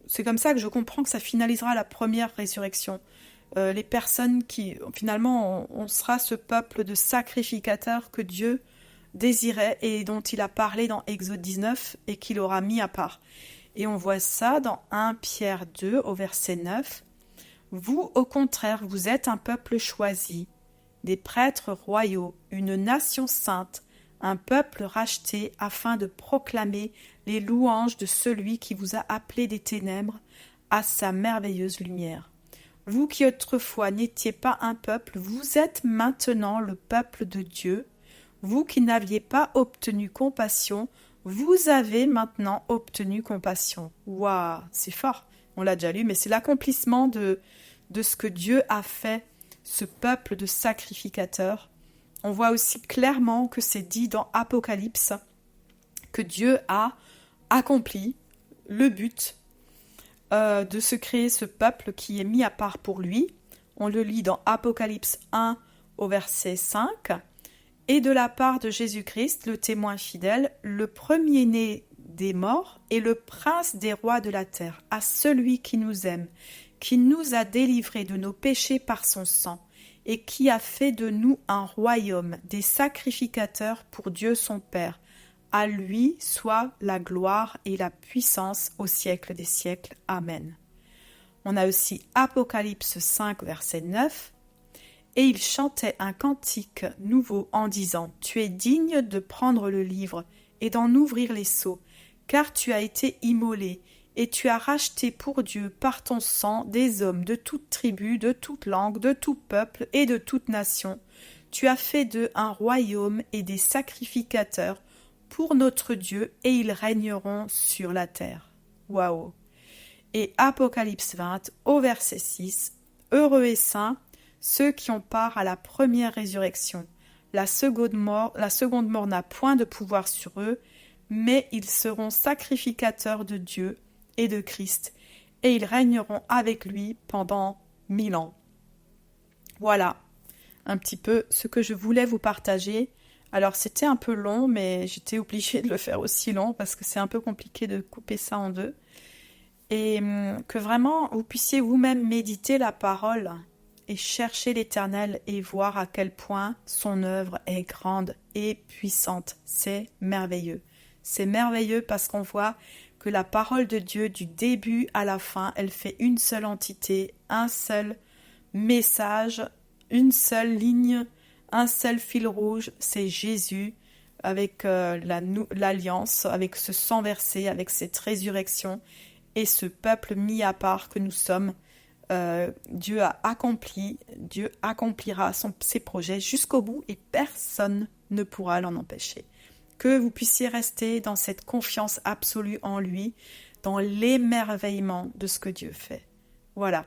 c'est comme ça que je comprends que ça finalisera la première résurrection. Les personnes qui, finalement, on sera ce peuple de sacrificateurs que Dieu désirait et dont il a parlé dans Exode 19 et qu'il aura mis à part. Et on voit ça dans 1 Pierre 2 au verset 9. Vous, au contraire, vous êtes un peuple choisi, des prêtres royaux, une nation sainte, un peuple racheté afin de proclamer les louanges de celui qui vous a appelé des ténèbres à sa merveilleuse lumière. Vous qui autrefois n'étiez pas un peuple, vous êtes maintenant le peuple de Dieu. Vous qui n'aviez pas obtenu compassion, vous avez maintenant obtenu compassion. Waouh, c'est fort. On l'a déjà lu, mais c'est l'accomplissement de ce que Dieu a fait, ce peuple de sacrificateurs. On voit aussi clairement que c'est dit dans Apocalypse que Dieu a accompli le but de se créer ce peuple qui est mis à part pour lui. On le lit dans Apocalypse 1 au verset 5. Et de la part de Jésus-Christ, le témoin fidèle, le premier-né des morts et le prince des rois de la terre, à celui qui nous aime, qui nous a délivrés de nos péchés par son sang, et qui a fait de nous un royaume, des sacrificateurs pour Dieu son Père. À lui soit la gloire et la puissance au siècle des siècles. Amen. On a aussi Apocalypse 5, verset 9. Et il chantait un cantique nouveau en disant « Tu es digne de prendre le livre et d'en ouvrir les sceaux, car tu as été immolé, et tu as racheté pour Dieu par ton sang des hommes de toute tribu, de toute langue, de tout peuple et de toute nation. Tu as fait d'eux un royaume et des sacrificateurs pour notre Dieu, et ils régneront sur la terre. » Waouh! Et Apocalypse 20, au verset 6, « Heureux et saints, ceux qui ont part à la première résurrection. La seconde mort n'a point de pouvoir sur eux, mais ils seront sacrificateurs de Dieu et de Christ, et ils régneront avec lui pendant 1000 ans. » Voilà un petit peu ce que je voulais vous partager. Alors c'était un peu long, mais j'étais obligée de le faire aussi long parce que c'est un peu compliqué de couper ça en deux. Et que vraiment vous puissiez vous-même méditer la parole et chercher l'Éternel et voir à quel point son œuvre est grande et puissante. C'est merveilleux. C'est merveilleux parce qu'on voit que la parole de Dieu, du début à la fin, elle fait une seule entité, un seul message, une seule ligne, un seul fil rouge, c'est Jésus, avec l'alliance, avec ce sang versé, avec cette résurrection, et ce peuple mis à part que nous sommes. Dieu a accompli, Dieu accomplira ses projets jusqu'au bout, et personne ne pourra l'en empêcher. Que vous puissiez rester dans cette confiance absolue en lui, dans l'émerveillement de ce que Dieu fait. Voilà.